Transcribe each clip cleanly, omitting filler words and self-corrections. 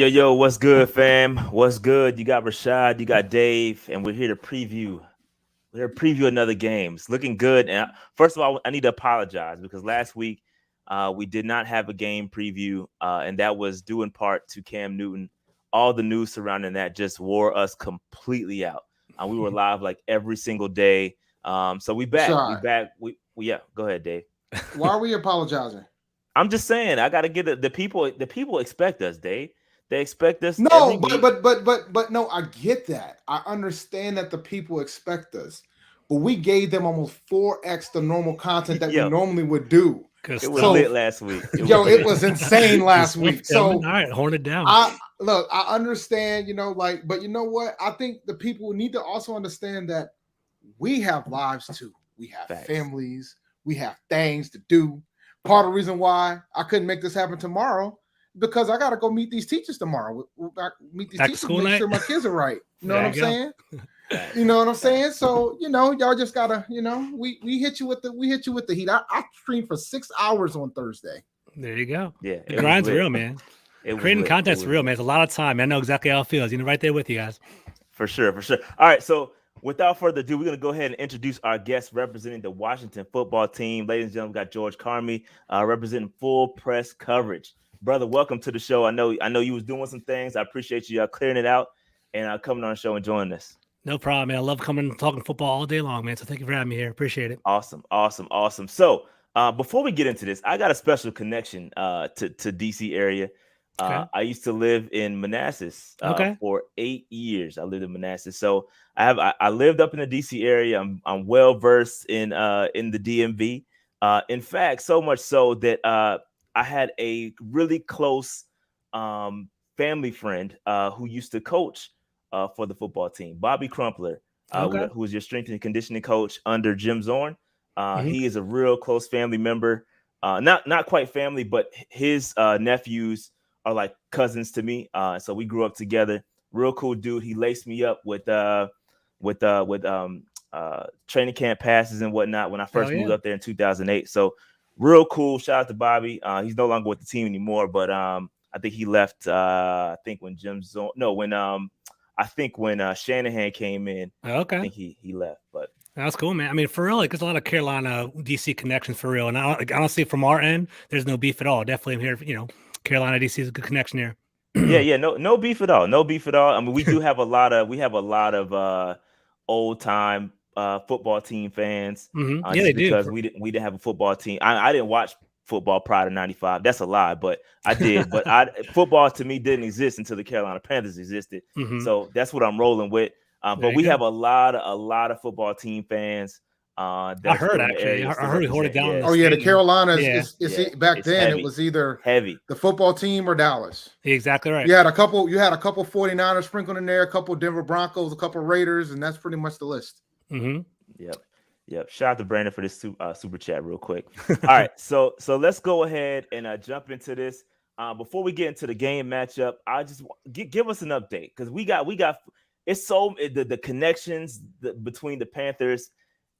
Yo, what's good, fam? What's good? You got Rashad, you got Dave, and we're here to preview. We're here to preview another game. It's looking good. And first of all, I need to apologize because last week we did not have a game preview, and that was due in part to Cam Newton. All the news surrounding that just wore us completely out. We were live like every single day. So we back. Rashad. We back. Yeah. Go ahead, Dave. Why are we apologizing? I'm just saying I got to get the people. The people expect us, Dave. They expect us. No, but no, I get that. I understand that the people expect us, but we gave them almost 4x the normal content that we normally would do. It was lit last week. It was insane last week. So all right, horn it down. I understand, but you know what? I think the people need to also understand that we have lives too. We have families. We have things to do. Part of the reason why I couldn't make this happen tomorrow, because I got to go meet these teachers tomorrow. Meet these teachers, make sure my kids are right. You know what I'm saying? You know what I'm saying? So, y'all just gotta, we hit you with the heat. I streamed for 6 hours on Thursday. There you go. Yeah, the grind's real, man. Creating content's real, man. It's a lot of time. I know exactly how it feels. Right there with you guys. For sure. All right, so without further ado, we're going to go ahead and introduce our guest representing the Washington football team. Ladies and gentlemen, we got George Carmi representing full press coverage. Brother, welcome to the show. I know you was doing some things. I appreciate you clearing it out and coming on the show and joining us. No problem, man. I love coming and talking football all day long, man. So thank you for having me here. Appreciate it. Awesome. So before we get into this, I got a special connection to DC area. Okay. I used to live in Manassas for 8 years. I lived in Manassas, so I lived up in the DC area. I'm well versed in the DMV. In fact, so much so that I had a really close family friend who used to coach for the football team, Bobby Crumpler, who was your strength and conditioning coach under Jim Zorn. He is a real close family member, not quite family, but his nephews are like cousins to me. So we grew up together. Real cool dude. He laced me up with training camp passes and whatnot when I first moved up there in 2008. So real cool. Shout out to Bobby. He's no longer with the team anymore, but I think he left. I think when Shanahan came in. I think he left. But that's cool, man. I mean, for real, there's a lot of Carolina DC connections for real. And honestly, from our end, there's no beef at all. Definitely here, Carolina DC is a good connection here. Yeah, no beef at all. No beef at all. I mean, we do have a lot of old time football team fans. Yeah, they do. Because we didn't have a football team. I didn't watch football prior to 95. That's a lie, but I did. But football to me didn't exist until the Carolina Panthers existed. So that's what I'm rolling with. But we have a lot of football team fans. I heard actually. I heard we hold it down. Oh yeah, the Carolinas. Back then heavy. It was either heavy the football team or Dallas. Exactly right. You had a couple 49ers sprinkled in there, a couple Denver Broncos, a couple Raiders, and that's pretty much the list. Yep. Shout out to Brandon for this super chat real quick. All right, so let's go ahead and jump into this. Before we get into the game matchup, I just give us an update because we got it's the connections between the Panthers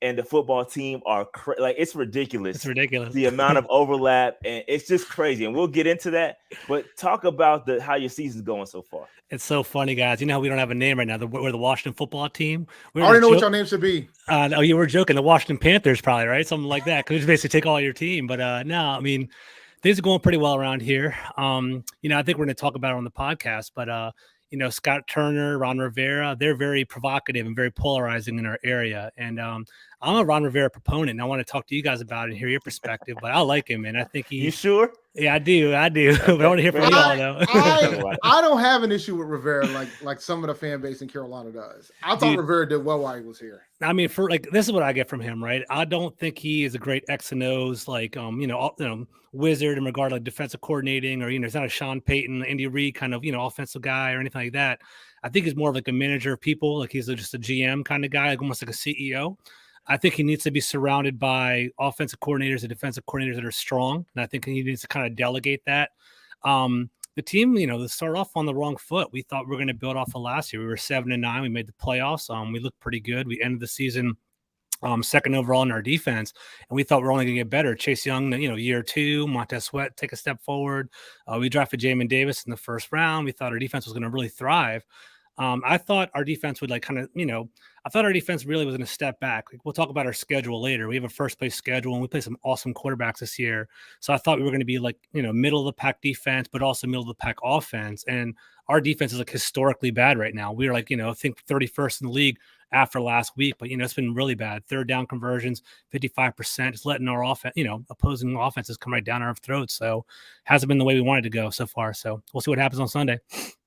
and the football team are it's ridiculous. It's ridiculous. The amount of overlap, and it's just crazy. And we'll get into that. But talk about how your season's going so far. It's so funny, guys. You know how we don't have a name right now. We're the Washington football team. I already know what your name should be. No, you were joking. The Washington Panthers, probably, right? Something like that. Because we just basically take all your team. But no, I mean, things are going pretty well around here. I think we're going to talk about it on the podcast. But Scott Turner, Ron Rivera, they're very provocative and very polarizing in our area. And I'm a Ron Rivera proponent, and I want to talk to you guys about it and hear your perspective. But I like him, man. I think he. You sure? Yeah, I do. Okay. But I want to hear from y'all though. I don't have an issue with Rivera like some of the fan base in Carolina does. I thought Rivera did well while he was here. I mean, for like this is what I get from him, right? I don't think he is a great X and O's like wizard in regard to like defensive coordinating, or he's not a Sean Payton, Andy Reid kind of offensive guy or anything like that. I think he's more of like a manager of people, like he's just a GM kind of guy, like almost like a CEO. I think he needs to be surrounded by offensive coordinators and defensive coordinators that are strong. And I think he needs to kind of delegate that. The team, they started off on the wrong foot. We thought we were going to build off of last year. We were 7-9. We made the playoffs. We looked pretty good. We ended the season second overall in our defense, and we thought we were only going to get better. Chase Young, year 2, Montez Sweat take a step forward. We drafted Jamin Davis in the first round. We thought our defense was going to really thrive. I thought our defense would I thought our defense really was going to step back. We'll talk about our schedule later. We have a first place schedule and we play some awesome quarterbacks this year. So I thought we were going to be middle of the pack defense, but also middle of the pack offense. And our defense is historically bad right now. We are I think 31st in the league after last week, but it's been really bad. Third down conversions, 55%, just letting our offense, opposing offenses come right down our throats. So hasn't been the way we wanted to go so far. So we'll see what happens on Sunday.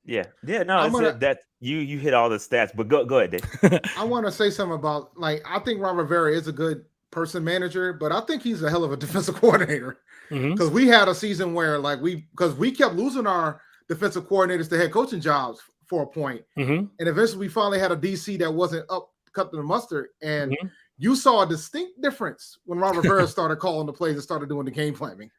Yeah. No, that you hit all the stats, but go ahead, Dave. I want to say something about I think Ron Rivera is a good person manager, but I think he's a hell of a defensive coordinator because we had a season where because we kept losing our defensive coordinators to head coaching jobs for a point, and eventually we finally had a DC that wasn't up cut to the mustard, and you saw a distinct difference when Ron Rivera started calling the plays and started doing the game planning.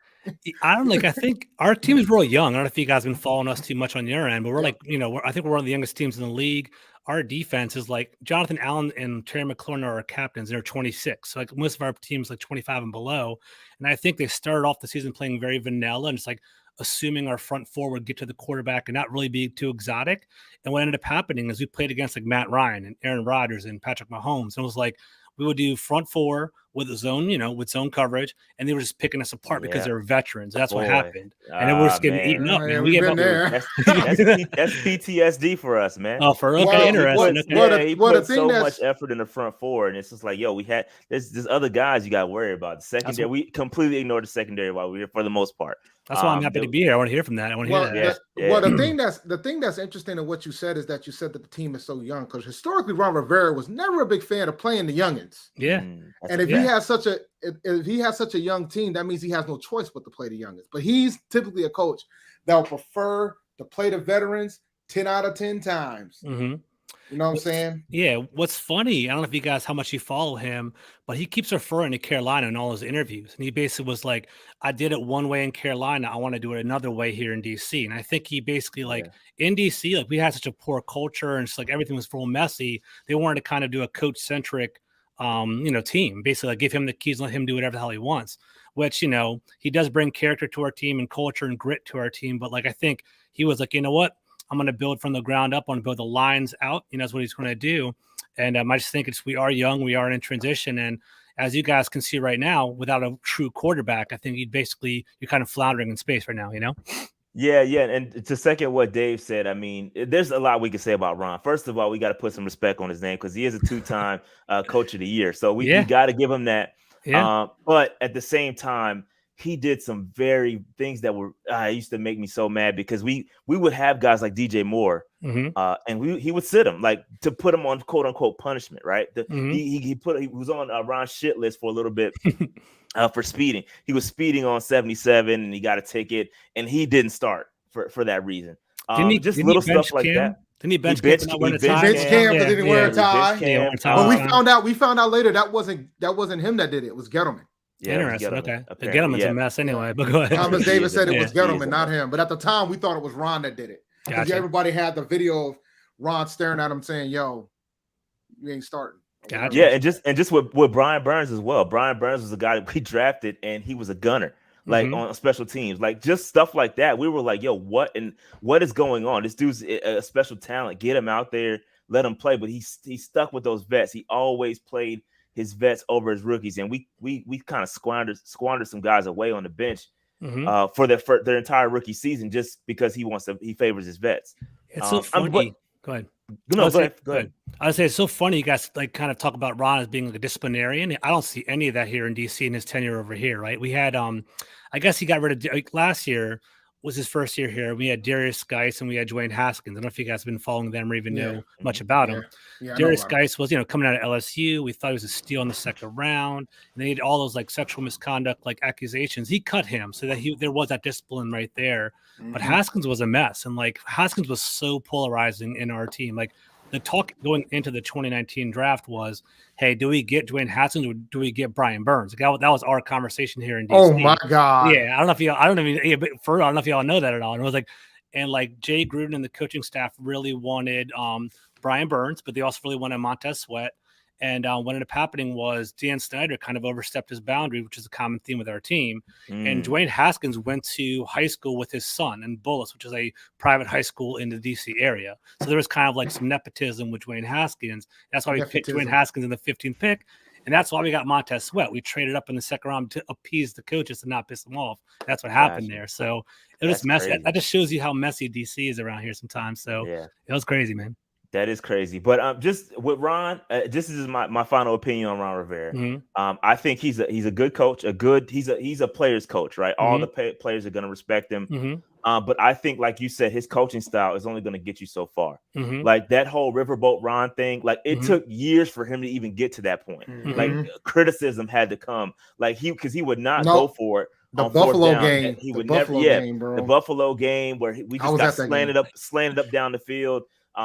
I think our team is real young. I don't know if you guys have been following us too much on your end, but we're I think we're one of the youngest teams in the league. Our defense is Jonathan Allen and Terry McClure are our captains. They're 26. So most of our teams 25 and below. And I think they started off the season playing very vanilla and just assuming our front four would get to the quarterback and not really be too exotic. And what ended up happening is we played against Matt Ryan and Aaron Rodgers and Patrick Mahomes. And it was we would do front four with zone, with zone coverage, and they were just picking us apart because they were veterans. That's what happened. And then we're just getting eaten up, man. We gave up there. That's PTSD for us, man. Oh, for okay, interesting. He put so much effort in the front four, and it's just we had there's other guys you got to worry about. The secondary, we completely ignored the secondary while we were here for the most part. That's why I'm happy to be here. I want to hear from that. I want to hear that. Well, the thing that's interesting in what you said is that you said that the team is so young because historically Ron Rivera was never a big fan of playing the youngins. Yeah, and if he has such a young team, that means he has no choice but to play the youngins. But he's typically a coach that will prefer to play the veterans 10 out of 10 times. You know what I'm saying? Yeah. What's funny, I don't know if you guys, how much you follow him, but he keeps referring to Carolina in all his interviews. And he basically was I did it one way in Carolina. I want to do it another way here in DC. And I think he basically in DC, we had such a poor culture and just everything was real messy. They wanted to kind of do a coach centric, team, basically give him the keys, let him do whatever the hell he wants, which, he does bring character to our team and culture and grit to our team. But I think he was you know what? I'm going to build from the ground up. I'm going to build the lines out. That's what he's going to do. And I just think we are young. We are in transition. And as you guys can see right now, without a true quarterback, I think you're kind of floundering in space right now, Yeah. And to second what Dave said, I mean, there's a lot we can say about Ron. First of all, we got to put some respect on his name because he is a 2-time coach of the year. So we got to give him that. Yeah. But at the same time, he did some very things that were used to make me so mad because we would have guys like DJ Moore and he would sit him to put him on quote unquote punishment, right? He was on a Ron shit list for a little bit for speeding. He was speeding on 77 and he got a ticket and he didn't start for that reason. Just little stuff like that. Didn't he bench Cam because he didn't wear a tie? But we found out later that wasn't him that did it. It was Gettleman. Yeah, interesting. Okay. The Gettleman's a mess anyway, but go ahead. Thomas Davis said it was Gettleman, not him. But at the time, we thought it was Ron that did it. Because everybody had the video of Ron staring at him saying, yo, you ain't starting. Gotcha. Yeah, and just with Brian Burns as well. Brian Burns was a guy that we drafted, and he was a gunner, on special teams. Just stuff like that. We were yo, what is going on? This dude's a special talent. Get him out there, let him play. But he's stuck with those vets. He always played his vets over his rookies, and we kind of squandered some guys away on the bench for their entire rookie season just because he favors his vets. It's so funny. Go ahead. No, go ahead. I would say it's so funny you guys like kind of talk about Ron as being like a disciplinarian. I don't see any of that here in DC in his tenure over here, right? We had I guess he got rid of last year was his first year here. We had Darius Geis and we had Dwayne Haskins. I don't know if you guys have been following them or even know much about him. Yeah, Darius Geis was, coming out of LSU. We thought he was a steal in the second round. And they had all those like sexual misconduct like accusations. He cut him so that there was that discipline right there. But Haskins was a mess. And like Haskins was so polarizing in our team. Like the talk going into the 2019 draft was, hey, do we get Dwayne Haskins or do we get Brian Burns? Like that was our conversation here in DC. Oh my God. Yeah, I don't know if I don't know if y'all know that at all. And it was like, and like Jay Gruden and the coaching staff really wanted Brian Burns, but they also really wanted Montez Sweat. And what ended up happening was Dan Snyder kind of overstepped his boundary, which is a common theme with our team. And Dwayne Haskins went to high school with his son in Bullis, which is a private high school in the DC area. So there was kind of like some nepotism with Dwayne Haskins. That's why we picked Dwayne Haskins in the 15th pick. And that's why we got Montez Sweat. We traded up in the second round to appease the coaches to not piss them off. That's what happened there. So it was messy. That just shows you how messy DC is around here sometimes. So it was crazy, man. That is crazy. But just with Ron, this is my final opinion on Ron Rivera. I think he's a good coach, he's a player's coach, right? All the players are going to respect him. But I think, like you said, his coaching style is only going to get you so far. Like that whole Riverboat Ron thing, like it took years for him to even get to that point. Like criticism had to come, like because he would not go for it. The Buffalo game, he would never. The Buffalo game where we just got slanted up down the field.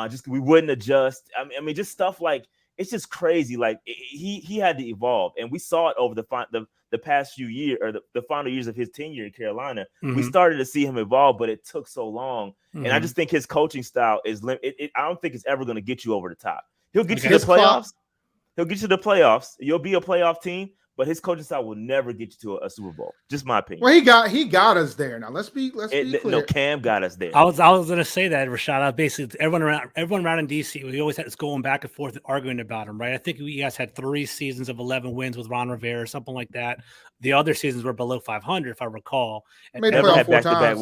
Just we wouldn't adjust. I mean, just stuff like it's just crazy. Like he had to evolve, and we saw it over the past few years, or the final years of his tenure in Carolina. We started to see him evolve, but it took so long. And I just think his coaching style is I don't think it's ever going to get you over the top. He'll get you to the playoffs. He'll get you to the playoffs. You'll be a playoff team. But his coaching style will never get you to a Super Bowl. Just my opinion. Well, he got us there. Now let's be clear. No, Cam got us there. I was gonna say that, Rashad. Basically, everyone around in DC, we always had this going back and forth arguing about him, right? I think we guys had 3 seasons of 11 wins with Ron Rivera or something like that. The other seasons were below 500, if I recall. Made the playoff 4 times.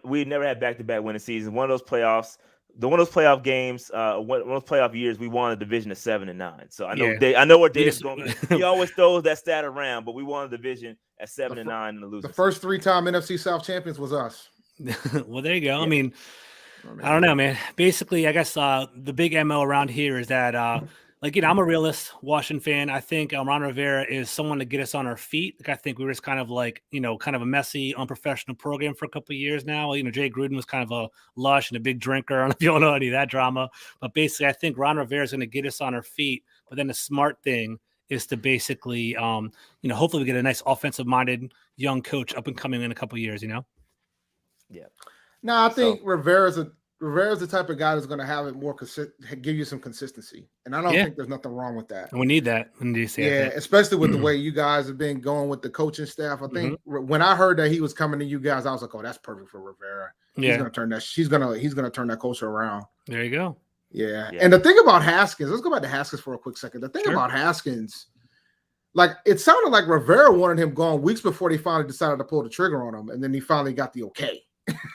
We never had back-to-back winning seasons. One of those playoffs. One of those playoff games, one of those playoff years, we won a division of 7-9. So I know I know where Dave's going. He always throws that stat around, but we won a division at 7-9 in the losers. The first 3-time NFC South champions was us. Well, there you go. Yeah. I mean, I don't know, man. Basically, I guess the big MO around here is that I'm a realist Washington fan. I think Ron Rivera is someone to get us on our feet. Like I think we were just kind of like, kind of a messy, unprofessional program for a couple of years now. Jay Gruden was kind of a lush and a big drinker. I don't know if you don't know any of that drama. But basically, I think Ron Rivera is going to get us on our feet. But then the smart thing is to basically, hopefully we get a nice offensive-minded young coach up and coming in a couple of years, Yeah. No, I think Rivera's the type of guy that's going to have it more give you some consistency, and I don't think there's nothing wrong with that. And we need that in DC. Yeah, especially with the way you guys have been going with the coaching staff. I think when I heard that he was coming to you guys, I was like, "Oh, that's perfect for Rivera. He's going to turn that. He's going to turn that culture around." There you go. Yeah, and the thing about Haskins, let's go back to Haskins for a quick second. The thing about Haskins, like it sounded like Rivera wanted him gone weeks before they finally decided to pull the trigger on him, and then he finally got the okay.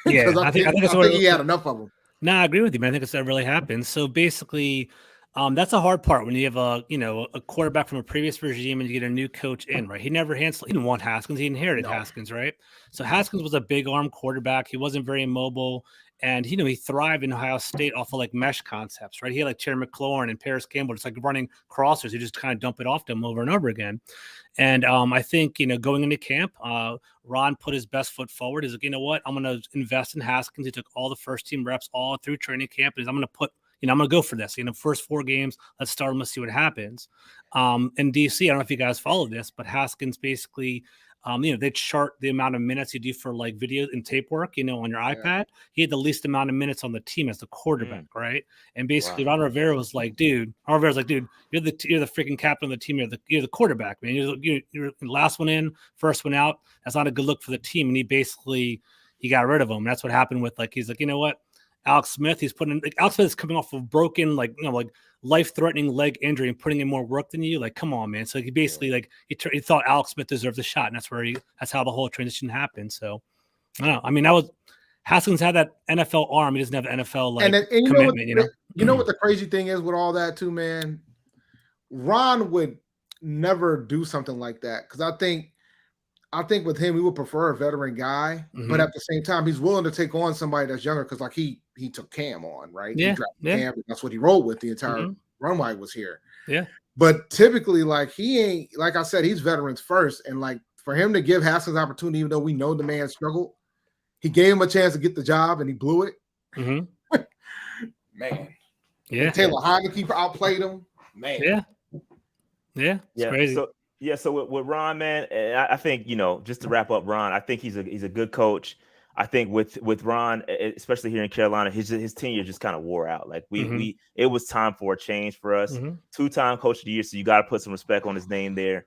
Yeah, I think he had enough of them. No, I agree with you, man. I think that really happened. So basically, that's a hard part when you have a quarterback from a previous regime and you get a new coach in, right? He didn't want Haskins. He inherited Haskins, right? So Haskins was a big arm quarterback. He wasn't very mobile. And, he thrived in Ohio State off of like mesh concepts, right? He had like Terry McLaurin and Paris Campbell, just like running crossers. You just kind of dump it off to him over and over again. And I think, going into camp, Ron put his best foot forward. He's like, you know what? I'm going to invest in Haskins. He took all the first team reps all through training camp. And I'm going to put, I'm going to go for this. First 4 games, let's start him. Let's see what happens. In DC, I don't know if you guys follow this, but Haskins basically, they chart the amount of minutes you do for like video and tape work, on your iPad. He had the least amount of minutes on the team as the quarterback, right? And basically, Ron Rivera was like, dude, you're the freaking captain of the team. You're the quarterback, man. You're the last one in, first one out. That's not a good look for the team. And he got rid of him. That's what happened with he's like, you know what? Alex Smith, Alex Smith is coming off of broken, life-threatening leg injury and putting in more work than you. Like, come on, man. So he basically he thought Alex Smith deserved the shot, and that's how the whole transition happened. So I don't know. I mean, Haskins had that NFL arm. He doesn't have the NFL like and commitment. You know what the crazy thing is with all that too, man. Ron would never do something like that because I think with him, he would prefer a veteran guy, but at the same time, he's willing to take on somebody that's younger because, like, he took Cam on, right? Yeah, he drafted Cam, and that's what he rolled with the entire run while he was here. Yeah, but typically, like, he ain't, like I said, he's veterans first, and like for him to give Haskins opportunity, even though we know the man struggled, he gave him a chance to get the job, and he blew it. Man, yeah. And Taylor Heineke outplayed him, man. Yeah, it's crazy. So with Ron, man, I think, just to wrap up Ron, I think he's a good coach. I think with Ron, especially here in Carolina, his tenure just kind of wore out. Like it was time for a change for us. 2-time coach of the year, so you got to put some respect on his name there.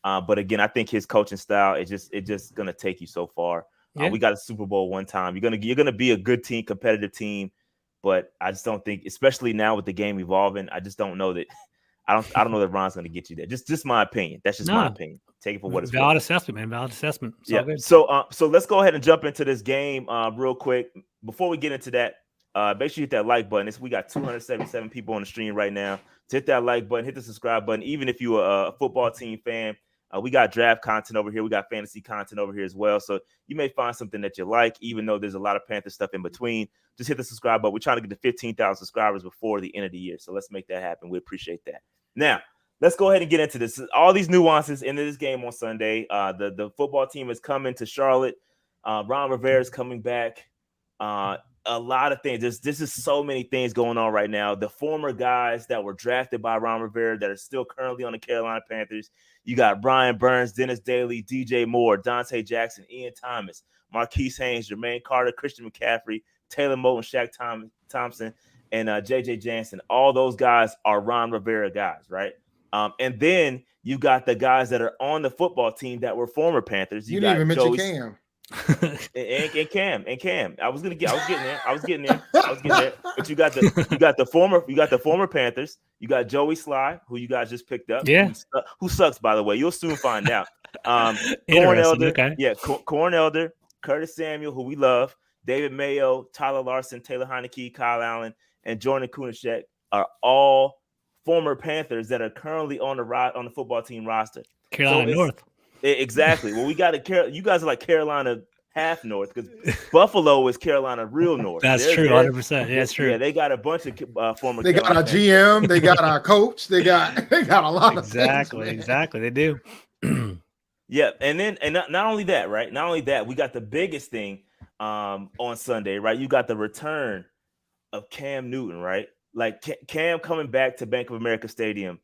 But again, I think his coaching style is just gonna take you so far. We got a Super Bowl one time. You're gonna be a good team, competitive team, but I just don't think, especially now with the game evolving, I just don't know that. I don't know that Ron's going to get you there. Just my opinion. That's just my opinion. Take it for what it's valid assessment, man. Valid assessment. It's So let's go ahead and jump into this game real quick. Before we get into that, make sure you hit that like button. We got 277 people on the stream right now. So hit that like button, hit the subscribe button. Even if you're a football team fan, we got draft content over here. We got fantasy content over here as well. So you may find something that you like, even though there's a lot of Panther stuff in between. Just hit the subscribe button. We're trying to get to 15,000 subscribers before the end of the year. So let's make that happen. We appreciate that. Now, let's go ahead and get into this. All these nuances into this game on Sunday. The football team is coming to Charlotte. Ron Rivera is coming back. A lot of things. This is so many things going on right now. The former guys that were drafted by Ron Rivera that are still currently on the Carolina Panthers. You got Brian Burns, Dennis Daly, DJ Moore, Dante Jackson, Ian Thomas, Marquise Haynes, Jermaine Carter, Christian McCaffrey, Taylor Moton, Shaq Thompson, and JJ Jansen. All those guys are Ron Rivera guys, right? And then you got the guys that are on the football team that were former Panthers. You didn't even mention Cam. and Cam. I was getting there. But you got the former Panthers. You got Joey Sly, who you guys just picked up. Who sucks, by the way. You'll soon find out. Corn Elder, Corn Elder, Curtis Samuel, who we love, David Mayo, Tyler Larson, Taylor Heineke, Kyle Allen, and Jordan Kunashek are all former Panthers that are currently on the football team roster. Carolina North. Exactly. Well, you guys are like Carolina half North because Buffalo is Carolina real North. That's true, 100%. Yeah, that's true. Yeah, they got a bunch of former. They got our GM. They got our coach. They got a lot of things, exactly. They do. Yeah, and not only that, right? Not only that, we got the biggest thing on Sunday, right? You got the return of Cam Newton, right? Like Cam coming back to Bank of America Stadium.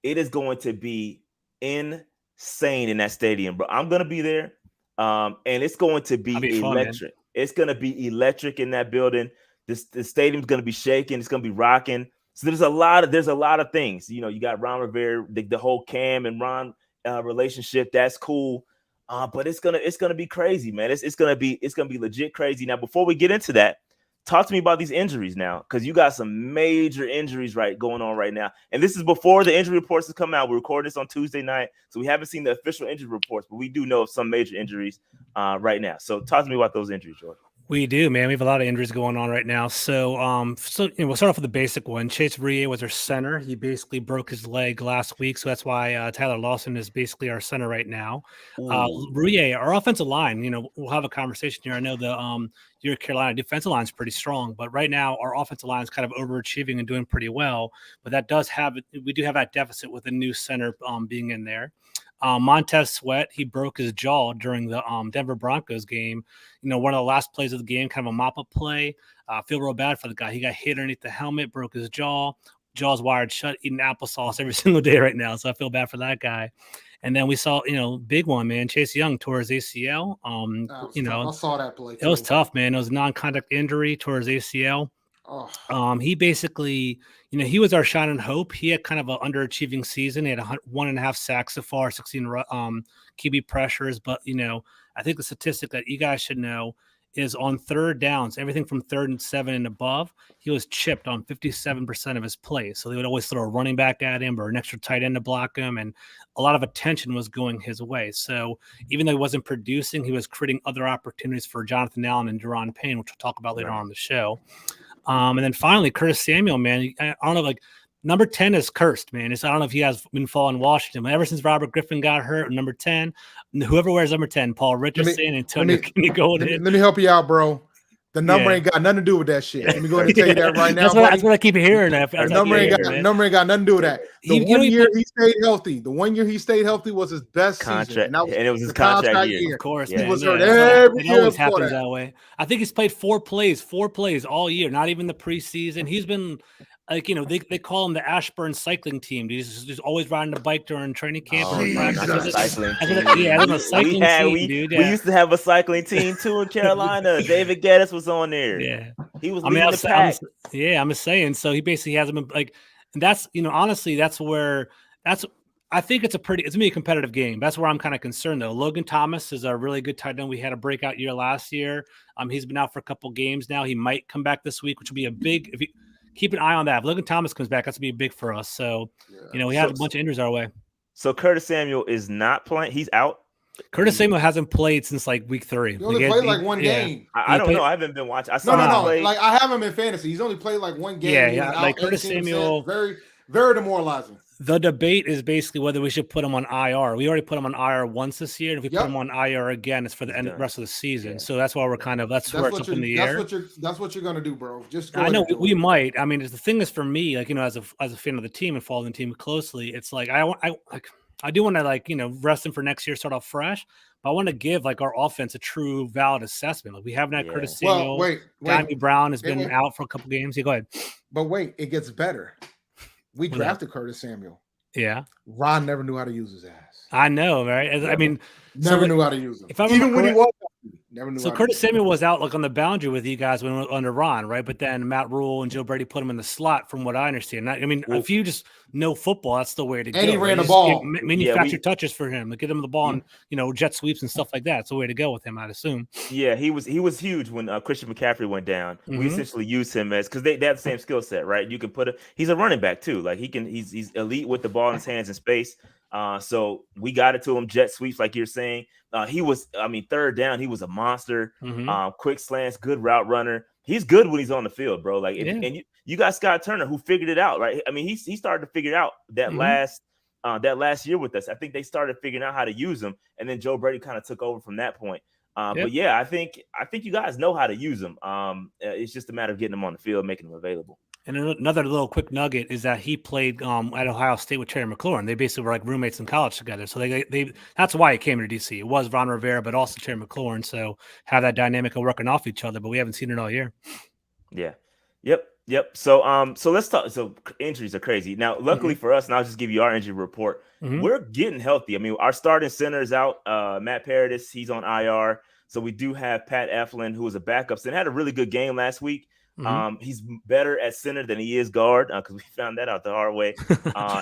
It is going to be insane in that stadium, bro. I'm gonna be there, and it's going to be electric. It's gonna be electric in that building. The stadium's gonna be shaking. It's gonna be rocking. So there's a lot of things. You got Ron Rivera, the whole Cam and Ron relationship. That's cool, but it's gonna be crazy, man. It's gonna be legit crazy. Now, before we get into that, talk to me about these injuries now, because you got some major injuries going on right now. And this is before the injury reports have come out. We recorded this on Tuesday night, so we haven't seen the official injury reports, but we do know of some major injuries right now. So talk to me about those injuries, George. We do, man. We have a lot of injuries going on right now. So, we'll start off with the basic one. Chase Rie was our center. He basically broke his leg last week, so that's why Tyler Lawson is basically our center right now. Rie, our offensive line, we'll have a conversation here. I know your Carolina defensive line is pretty strong, but right now our offensive line is kind of overachieving and doing pretty well. But we do have that deficit with a new center being in there. Montez Sweat, he broke his jaw during the Denver Broncos game. One of the last plays of the game, kind of a mop-up play. I feel real bad for the guy. He got hit underneath the helmet, broke his jaw. Jaw's wired shut, eating applesauce every single day right now. So I feel bad for that guy. And then we saw, big one, man. Chase Young tore his ACL. I saw that play too. It was tough, man. It was a non-contact injury, tore his ACL. He basically, he was our shine and hope. He had kind of an underachieving season. He had 1.5 sacks so far, 16 QB pressures. But, I think the statistic that you guys should know is on third downs, everything from 3rd and 7 and above, he was chipped on 57% of his plays. So they would always throw a running back at him or an extra tight end to block him, and a lot of attention was going his way. So even though he wasn't producing, he was creating other opportunities for Jonathan Allen and Duron Payne, which we'll talk about later on in the show. And then finally, Curtis Samuel, man, I don't know, like number 10 is cursed, man. I don't know if he has been following Washington. But ever since Robert Griffin got hurt, number 10, whoever wears number 10, Paul Richardson, Antonio Kenny Golden. Let me help you out, bro. The number ain't got nothing to do with that shit. Let me go ahead and tell you that right now. That's what I keep hearing. The number ain't got nothing to do with that. The 1 year he stayed healthy. The 1 year he stayed healthy was his best season. And it was his contract year. Of course. He was hurt every year. It always happens that way. I think he's played 4 plays all year, not even the preseason. He's been like, you know, they call him the Ashburn cycling team. He's just always riding a bike during training camp. Cycling team. Dude. We used to have a cycling team too in Carolina. David Geddes was on there. Yeah. He was leading the pack. I'm just saying. So he basically hasn't been like, and that's, you know, honestly, I think it's gonna be a competitive game. That's where I'm kind of concerned though. Logan Thomas is a really good tight end. We had a breakout year last year. He's been out for a couple games now. He might come back this week, which will be a big, keep an eye on that. If Logan Thomas comes back, that's going to be big for us. So, you know, we had a bunch of injuries our way. So Curtis Samuel is not playing. He's out. Curtis Samuel hasn't played since like week 3. He only played like one game. I don't know. I haven't been watching. No. Like I have him in fantasy. He's only played like one game. Yeah. Like Curtis Samuel. Very, very demoralizing. The debate is basically whether we should put him on IR. We already put him on IR once this year. And if we put him on IR again, it's for the rest of the season. Yeah. So that's why we're that's where it's up in the air. That's what you're gonna do, bro. Just I know we might. I mean, the thing is for me, like, you know, as a fan of the team and following the team closely, it's like I do want to, like, you know, rest him for next year, start off fresh. But I want to give like our offense a true valid assessment. Like we haven't had Curtis Samuel. Jamie Brown has been out for a couple games. Yeah, go ahead. But wait, it gets better. We drafted Curtis Samuel. Yeah. Ron never knew how to use his ass. I know, right? I mean, never knew how to use him. Even when he was never knew. So Curtis Samuel was out like on the boundary with you guys when under Ron, right? But then Matt Rule and Joe Brady put him in the slot, from what I understand. I mean, if you just know football, that's the way to go. And he ran the ball. Manufacture touches for him. Like, get him the ball and, you know, jet sweeps and stuff like that. It's the way to go with him, I'd assume. Yeah, he was huge when Christian McCaffrey went down. We essentially used him as, because they have the same skill set, right? You can he's a running back too. Like he's elite with the ball in his hands in space. So we got it to him, jet sweeps, like you're saying. Third down, he was a monster. Quick slants, good route runner. He's good when he's on the field, bro. Like, and you got Scott Turner, who figured it out, right? I mean, he started to figure it out that last year with us. I think they started figuring out how to use him, and then Joe Brady kind of took over from that point. But yeah, I think you guys know how to use him. It's just a matter of getting them on the field, making them available. And another little quick nugget is that he played at Ohio State with Terry McClure, and they basically were like roommates in college together. So they that's why he came to DC. It was Ron Rivera, but also Terry McClure, and so have that dynamic of working off each other. But we haven't seen it all year. Yeah. Yep. So let's talk. So injuries are crazy. Now, luckily for us, and I'll just give you our injury report. We're getting healthy. I mean, our starting center is out. Matt Paradis, he's on IR. So we do have Pat Eflin, who was a backup center, had a really good game last week. He's better at center than he is guard, because we found that out the hard way.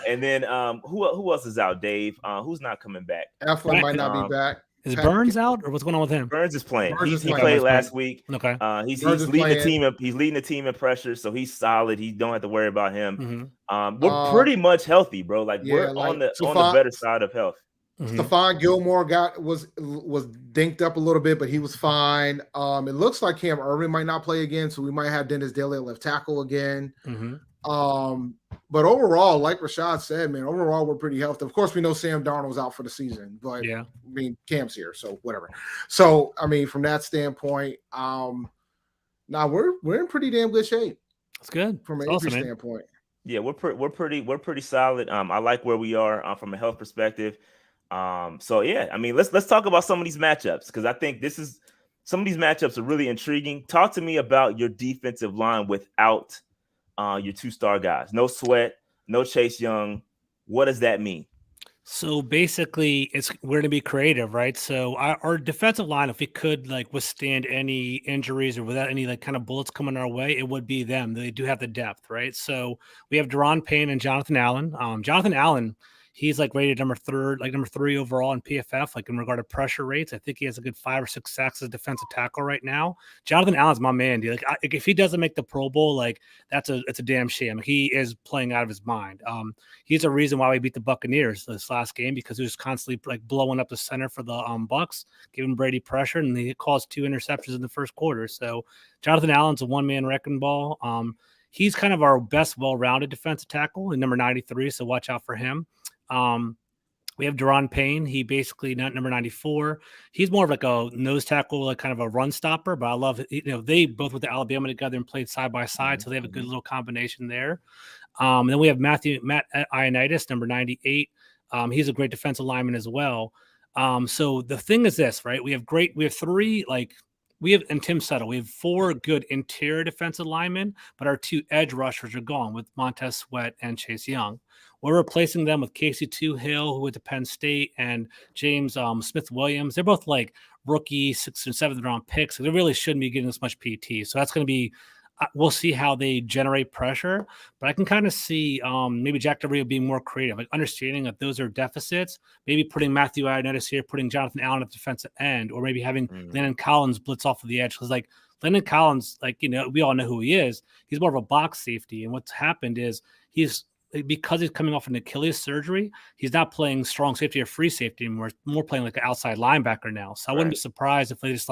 And then who else is out, Dave? Who's not coming back? Eflin might not be back. Is Burns out, or what's going on with him? Burns is playing. He played last week. Okay. He's leading the team. He's leading the team in pressure, so he's solid. He don't have to worry about him. We're pretty much healthy, bro. Like we're on the better side of health. Stefan Gilmore was dinked up a little bit, but he was fine. It looks like Cam Irving might not play again, so we might have Dennis Daly at left tackle again. But overall, like Rashad said, man, overall we're pretty healthy. Of course, we know Sam Darnold's out for the season, but I mean Cam's here, so whatever. So I mean, from that standpoint, we're in pretty damn good shape. That's good from an injury standpoint. Yeah, we're pretty solid. I like where we are from a health perspective. So yeah, I mean, let's talk about some of these matchups, because I think some of these matchups are really intriguing. Talk to me about your defensive line without your 2-star guys. No Sweat, no Chase Young. What does that mean? So basically, we're going to be creative, right? So our defensive line, if we could like withstand any injuries or without any like kind of bullets coming our way, it would be them. They do have the depth, right? So we have Duron Payne and Jonathan Allen. Jonathan Allen, He's like rated number 3 overall in PFF, like in regard to pressure rates. I think he has a good 5 or 6 sacks as a defensive tackle right now. Jonathan Allen's my man, dude. Like if he doesn't make the Pro Bowl, like it's a damn shame. He is playing out of his mind. He's a reason why we beat the Buccaneers this last game, because he was constantly like blowing up the center for the Bucs, giving Brady pressure, and he caused 2 interceptions in the first quarter. So Jonathan Allen's a one-man wrecking ball. He's kind of our best well-rounded defensive tackle in number 93, so watch out for him. We have Duron Payne. He basically not number 94. He's more of like a nose tackle, like kind of a run stopper, but I love it. They both went to Alabama together and played side by side, so they have a good little combination there. And then we have Matt Ionitis, number 98. He's a great defensive lineman as well. So the thing is this, right? We have and Tim Settle, we have 4 good interior defensive linemen, but our 2 edge rushers are gone with Montez Sweat and Chase Young. We're replacing them with Casey Hill, who went to Penn State, and James Smith-Williams. They're both like rookie 6th and 7th round picks. So they really shouldn't be getting this much PT. So that's going to be, we'll see how they generate pressure, but I can kind of see maybe Jack Del Rio being more creative, like understanding that those are deficits, maybe putting Matthew Ioannidis here, putting Jonathan Allen at the defensive end, or maybe having Landon Collins blitz off of the edge. Because like Landon Collins, like, we all know who he is. He's more of a box safety. And what's happened is because he's coming off an Achilles surgery, he's not playing strong safety or free safety anymore. He's more playing like an outside linebacker now. So I wouldn't be surprised if they just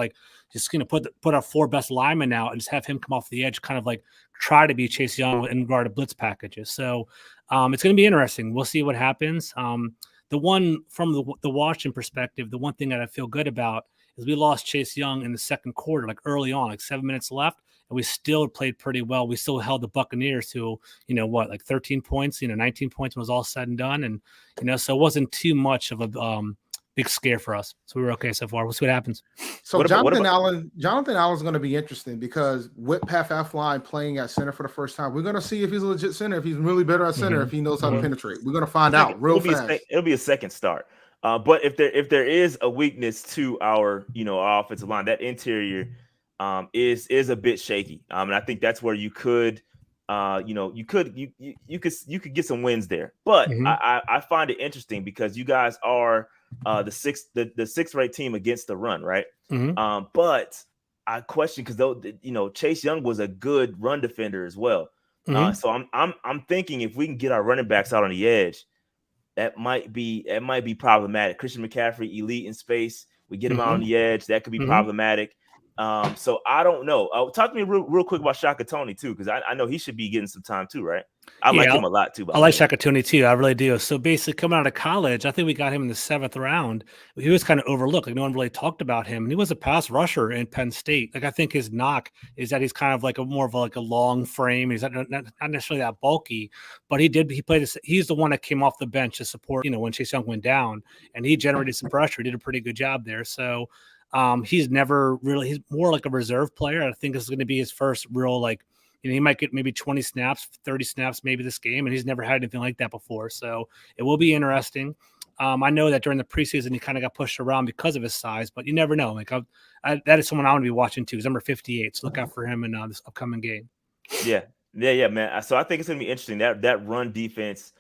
put our 4 best linemen out and just have him come off the edge, kind of like try to be Chase Young in regard to blitz packages. So it's going to be interesting. We'll see what happens. The one from the Washington perspective, the one thing that I feel good about is we lost Chase Young in the second quarter, like early on, like 7 minutes left. And we still played pretty well. We still held the Buccaneers to, like 13 points, 19 points when it was all said and done. And, so it wasn't too much of a big scare for us. So we were okay so far. We'll see what happens. So Jonathan Allen's going to be interesting, because with Pat Elflein playing at center for the first time, we're going to see if he's a legit center, if he's really better at center, if he knows how to penetrate. We're going to find out real fast. It'll be a second start. But if there is a weakness to our, our offensive line, that interior is a bit shaky. And I think that's where you could, you could get some wins there. But I find it interesting because you guys are the sixth ranked team against the run, right? But I question, because Chase Young was a good run defender as well. So I'm thinking if we can get our running backs out on the edge, that might be problematic. Christian McCaffrey, elite in space. We get him out on the edge. That could be problematic. So I don't know. Talk to me real quick about Shaka Toney too, because I know he should be getting some time too, right? I like him a lot too. I like Shaka Toney too. I really do. So basically, coming out of college, I think we got him in the 7th round. He was kind of overlooked. Like no one really talked about him. And he was a pass rusher in Penn State. Like I think his knock is that he's kind of like more of a long frame. He's not necessarily that bulky, but he played this. He's the one that came off the bench to support, when Chase Young went down, and he generated some pressure. He did a pretty good job there. So he's more like a reserve player. I think this is going to be his first real, he might get maybe 20 snaps, 30 snaps, maybe this game. And he's never had anything like that before. So it will be interesting. I know that during the preseason, he kind of got pushed around because of his size, but you never know. That is someone I want to be watching too. He's number 58. So look out for him in this upcoming game. Yeah, man. So I think it's going to be interesting. That run defense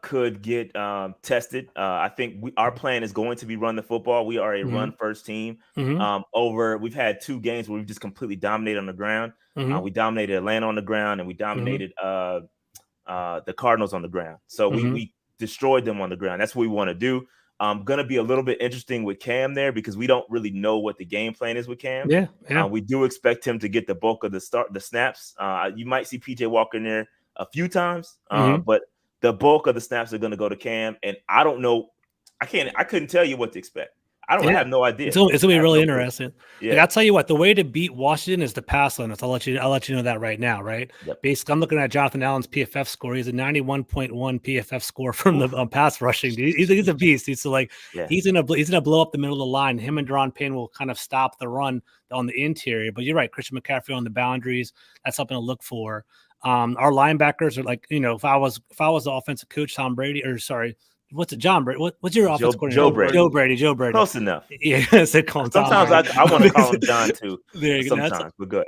could get tested. I think our plan is going to be run the football. We are a run first team. We've had 2 games where we've just completely dominated on the ground. We dominated Atlanta on the ground, and we dominated the Cardinals on the ground. So we destroyed them on the ground. That's what we want to do. Going to be a little bit interesting with Cam there, because we don't really know what the game plan is with Cam. We do expect him to get the bulk of the snaps. You might see PJ Walker in there a few times, but the bulk of the snaps are going to go to Cam, and I don't know. I couldn't tell you what to expect. I have no idea. It's going to be really interesting. Yeah. I'll tell you what, the way to beat Washington is to pass on us. I'll let you know that right now, right? Yep. Basically, I'm looking at Jonathan Allen's PFF score. He's a 91.1 PFF score from the pass rushing. He's a beast. He's gonna blow up the middle of the line. Him and Duron Payne will kind of stop the run on the interior. But you're right, Christian McCaffrey on the boundaries. That's something to look for. Our linebackers are if I was the offensive coach, Tom Brady, or sorry, what's it, John Brady? What's your offensive coordinator? Joe Brady. Close enough. Yeah, sometimes I want to call him John too. Sometimes, but good.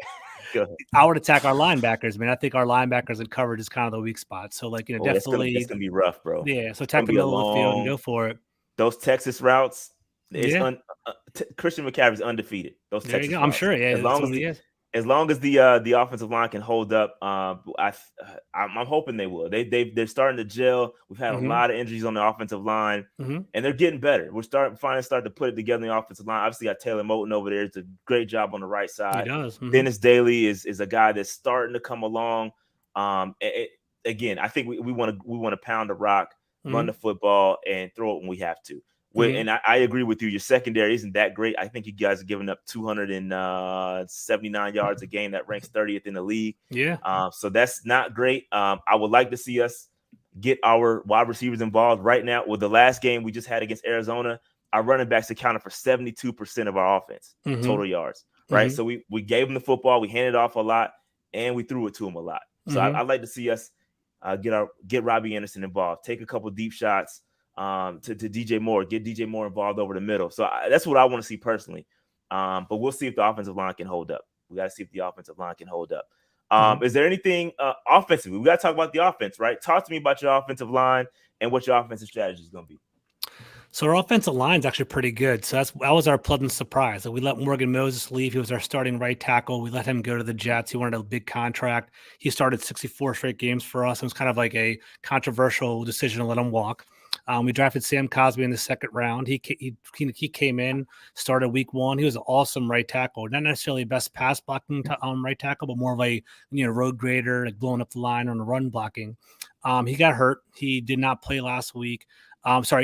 I would attack our linebackers, man. I think our linebackers and coverage is kind of the weak spot. So, like, definitely it's gonna be rough, bro. Yeah, so attack the middle of the field and go for it. Those Texas routes, Christian McCaffrey's undefeated. Those there Texas you go. routes. I'm sure. Yeah, as long as the offensive line can hold up, I'm hoping they will. They're starting to gel. We've had a lot of injuries on the offensive line, and they're getting better. We're finally starting to put it together in the offensive line. Obviously, got Taylor Moton over there. It's a great job on the right side. He does. Dennis Daly is a guy that's starting to come along. Again, I think we want to pound the rock, run the football, and throw it when we have to. And I agree with you. Your secondary isn't that great. I think you guys are giving up 279 yards a game. That ranks 30th in the league. Yeah. So that's not great. I would like to see us get our wide receivers involved right now. With the last game we just had against Arizona, our running backs accounted for 72% of our offense total yards. Right. So we gave them the football. We handed off a lot, and we threw it to them a lot. So I'd like to see us get Robbie Anderson involved. Take a couple deep shots. To DJ Moore, get DJ Moore involved over the middle. So that's what I want to see personally. But we'll see if the offensive line can hold up. We got to see if the offensive line can hold up. Is there anything offensively? We got to talk about the offense, right? Talk to me about your offensive line and what your offensive strategy is going to be. So our offensive line is actually pretty good. So that was our pleasant surprise. So we let Morgan Moses leave. He was our starting right tackle. We let him go to the Jets. He wanted a big contract. He started 64 straight games for us. It was kind of like a controversial decision to let him walk. We drafted Sam Cosby in the second round. He came in, started week 1. He was an awesome right tackle. Not necessarily best pass blocking right tackle, but more of a road grader, like blowing up the line on the run blocking. He got hurt. He did not play last week.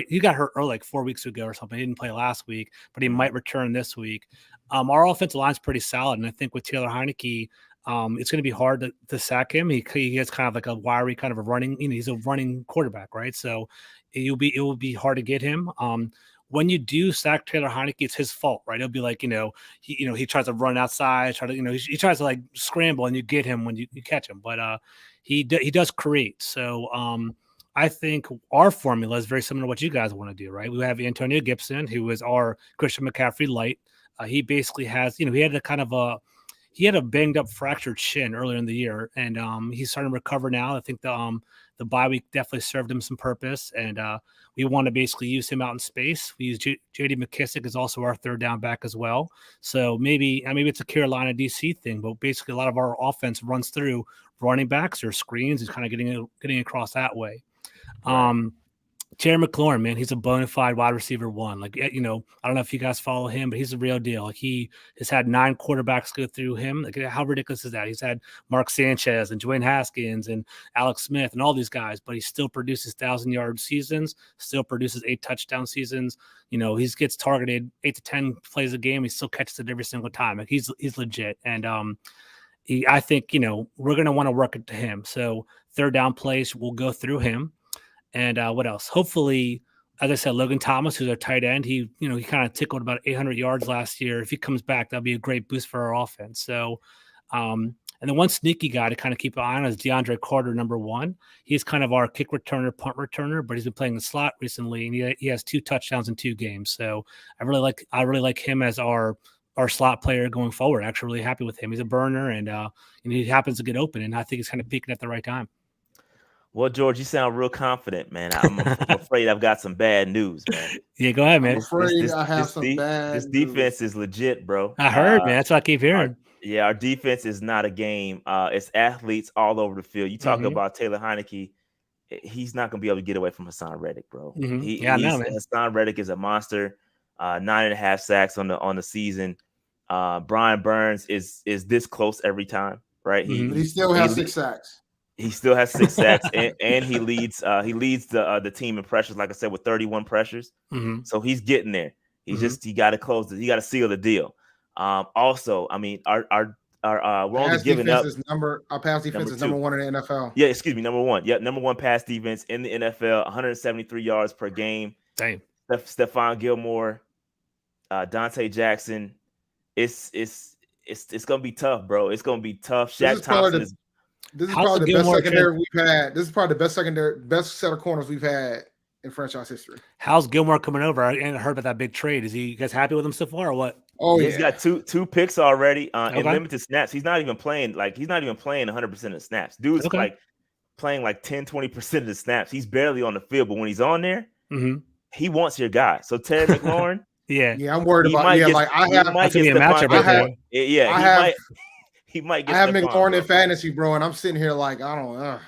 He got hurt like 4 weeks ago or something. He didn't play last week, but he might return this week. Our offensive line is pretty solid, and I think with Taylor Heineke, it's going to be hard to sack him. He has kind of like a wiry kind of a running. He's a running quarterback, right? So it will be hard to get him. When you do sack Taylor Heineke, it's his fault, right? It'll be like he tries to run outside, he tries to like scramble, and you get him when you catch him. But he does create. So I think our formula is very similar to what you guys want to do, right? We have Antonio Gibson, who is our Christian McCaffrey light. He basically has, he had a banged up fractured shin earlier in the year, and he's starting to recover now. I think the bye week definitely served him some purpose, and we want to basically use him out in space. We use J.D. McKissick is also our third down back as well. So maybe it's a Carolina DC thing, but basically a lot of our offense runs through running backs or screens, is kind of getting across that way. Right. Terry McClure, man, he's a bona fide wide receiver 1. Like, I don't know if you guys follow him, but he's a real deal. Like, he has had 9 quarterbacks go through him. Like, how ridiculous is that? He's had Mark Sanchez and Dwayne Haskins and Alex Smith and all these guys, but he still produces 1,000-yard seasons, still produces 8 touchdown seasons. He gets targeted 8 to 10 plays a game. He still catches it every single time. Like, he's legit. And I think, we're going to want to work it to him. So third down plays will go through him. And what else? Hopefully, as I said, Logan Thomas, who's our tight end, he kind of tickled about 800 yards last year. If he comes back, that'll be a great boost for our offense. So, and then one sneaky guy to kind of keep an eye on is Deandre Carter, number 1. He's kind of our kick returner, punt returner, but he's been playing the slot recently, and he has 2 touchdowns in 2 games. So I really like him as our slot player going forward. Actually, really happy with him. He's a burner, and he happens to get open, and I think he's kind of peaking at the right time. Well, George, you sound real confident, man. I'm afraid I've got some bad news, man. Yeah, go ahead, man. I'm afraid I have some bad This defense is legit, bro. I heard, man. That's what I keep hearing. Our defense is not a game. It's athletes all over the field. You talk about Taylor Heineke. He's not going to be able to get away from Hassan Reddick, bro. I know, man. Hassan Reddick is a monster. 9.5 sacks on the season. Brian Burns is this close every time, right? He still has 6 sacks. He still has 6 sacks, and he leads the team in pressures, like I said, with 31 pressures. So he's getting there. He got to close it. He got to seal the deal. Also, I mean, we're only giving up. Our pass defense is number 1 in the NFL. Yeah, excuse me, number 1. Yeah, number 1 pass defense in the NFL, 173 yards per game. Damn. Stefan Gilmore, Dante Jackson. It's gonna be tough, bro. It's gonna be tough. Shaq Thompson is. This is probably the best secondary we've had. This is probably the best set of corners we've had in franchise history. How's Gilmore coming over? I heard about that big trade. Is you guys happy with him so far, or what? Oh He's got two picks already in limited snaps. He's not even playing 100% of the snaps. Dude's like playing like 10-20% of the snaps. He's barely on the field, but when he's on there, he wants your guy. So Terry McLaurin, yeah, I'm worried about. Yeah, like I have. That's gonna be a matchup right there. Yeah, he might get. I have McLaurin in fantasy, bro, and I'm sitting here like I don't.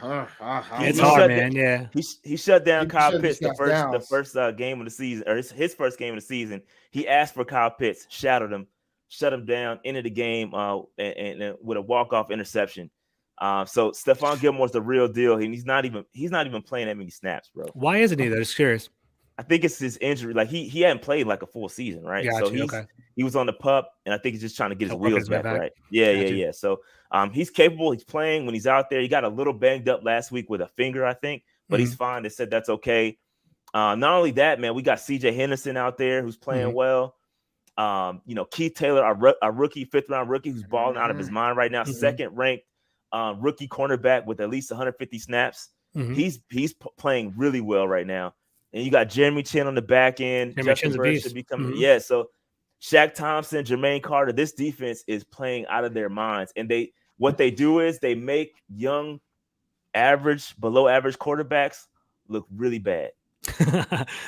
It's hard, man. Yeah, he shut down Kyle Pitts the first game of the season, or his first game of the season. He asked for Kyle Pitts, shadowed him, shut him down, ended the game and with a walk-off interception. So Stefan Gilmore's the real deal. And he's not even playing that many snaps, bro. Why isn't he? Just curious. I think it's his injury. Like he hadn't played like a full season, right? Gotcha, so he was on the pup, and I think he's just trying to get his wheels back, right? Yeah. So he's capable. He's playing when he's out there. He got a little banged up last week with a finger, I think, but he's fine. They said that's okay. Not only that, man, we got CJ Henderson out there who's playing well. Keith Taylor, our rookie, 5th-round rookie, who's balling out of his mind right now, second-ranked rookie cornerback with at least 150 snaps. He's playing really well right now. And you got Jeremy Chin on the back end. Justin Bird should be coming. Yeah, so Shaq Thompson, Jermaine Carter, this defense is playing out of their minds. And what they do is they make young, below average quarterbacks look really bad.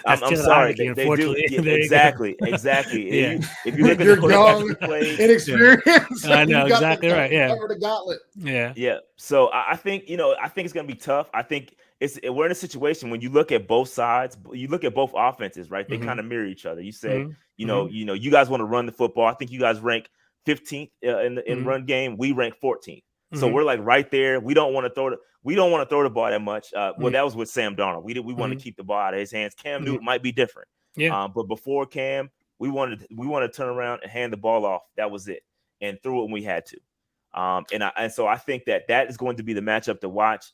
I'm sorry. They do. Yeah, exactly. Yeah. If you look at you're the quarterbacks, inexperienced. I know exactly right. Yeah. Cover the gauntlet. Yeah. So I think it's gonna be tough. I think we're in a situation when you look at both sides, you look at both offenses, right? They kind of mirror each other. You say, you guys want to run the football. I think you guys rank 15th in run game. We rank 14th. So we're like right there. We don't want to throw the ball that much. Well, that was with Sam Darnold. We want to keep the ball out of his hands. Cam Newton might be different. Yeah. But before Cam, we wanted to turn around and hand the ball off. That was it, and threw it when we had to. And so I think that is going to be the matchup to watch.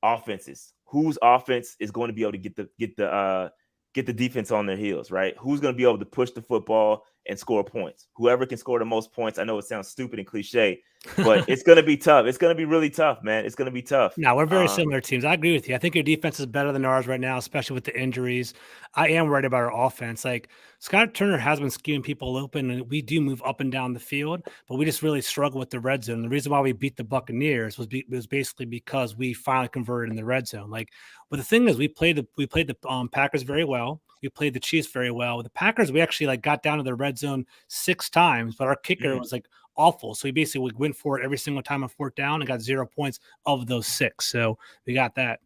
Offenses. Whose offense is going to be able to get the defense on their heels, right? Who's going to be able to push the football and score points? Whoever can score the most points. I know it sounds stupid and cliche, but it's going to be tough. It's going to be really tough, man. It's going to be tough. No, we're very similar teams. I agree with you. I think your defense is better than ours right now, especially with the injuries. I am worried about our offense. Like Scott Turner has been skewing people open, and we do move up and down the field, but we just really struggle with the red zone. The reason why we beat the Buccaneers was basically because we finally converted in the red zone. Like, but the thing is, we played the Packers very well. We played the Chiefs very well. With the Packers, we actually got down to the red zone 6 times, but our kicker was awful. So we basically went for it every single time on 4th down and got 0 points of those 6. So we got that.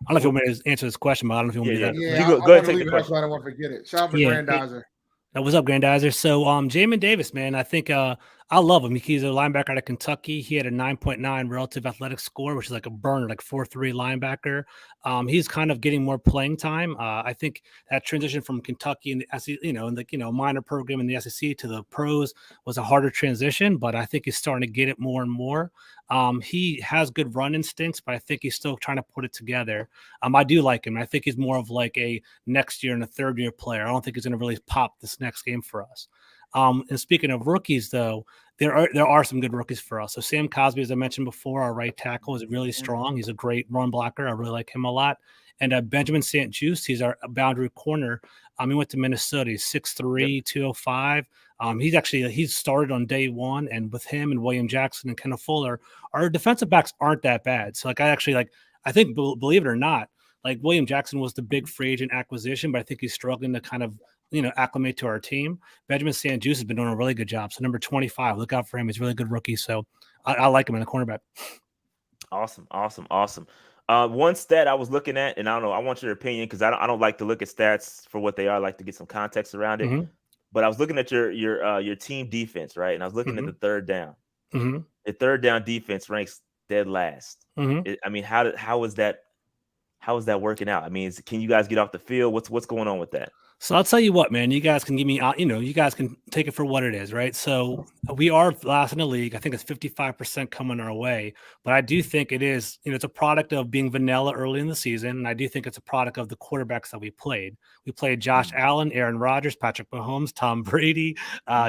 I don't know if you want me to answer this question, but I don't know if you want me to do that. Yeah, go ahead and take the question. I don't want to forget it. Shout out to Grandizer. What's up, Grandizer? So Jamin Davis, man, I think I love him. He's a linebacker out of Kentucky. He had a 9.9 relative athletic score, which is like a burner, like 4.3 linebacker. He's kind of getting more playing time. I think that transition from Kentucky and the SEC, minor program in the SEC to the pros was a harder transition, but I think he's starting to get it more and more. He has good run instincts, but I think he's still trying to put it together. I do like him. I think he's more of like a next year and a third year player. I don't think he's going to really pop this next game for us. And speaking of rookies, though, there are some good rookies for us. So Sam Cosby, as I mentioned before, our right tackle, is really strong. He's a great run blocker. I really like him a lot. And Benjamin St-Juste, he's our boundary corner. He went to Minnesota. He's 6'3", 205. He's started on day one, and with him and William Jackson and Kenneth Fuller, our defensive backs aren't that bad. So I think believe it or not, like William Jackson was the big free agent acquisition, but I think he's struggling to kind of acclimate to our team. Benjamin St-Juste has been doing a really good job. So number 25, look out for him. He's a really good rookie. So I like him in the cornerback. Awesome. One stat I was looking at, and I don't know, I want your opinion because I don't like to look at stats for what they are. I like to get some context around it. Mm-hmm. But I was looking at your team defense, right? And I was looking at the third down. Mm-hmm. The third down defense ranks dead last. Mm-hmm. How is that working out? Can you guys get off the field? What's going on with that? So I'll tell you what, man, you guys can give me, you guys can take it for what it is, right? So we are last in the league. I think it's 55% coming our way, but I do think it is, it's a product of being vanilla early in the season. And I do think it's a product of the quarterbacks that we played. We pplayed Josh Allen, Aaron Rodgers, Patrick Mahomes, Tom Brady,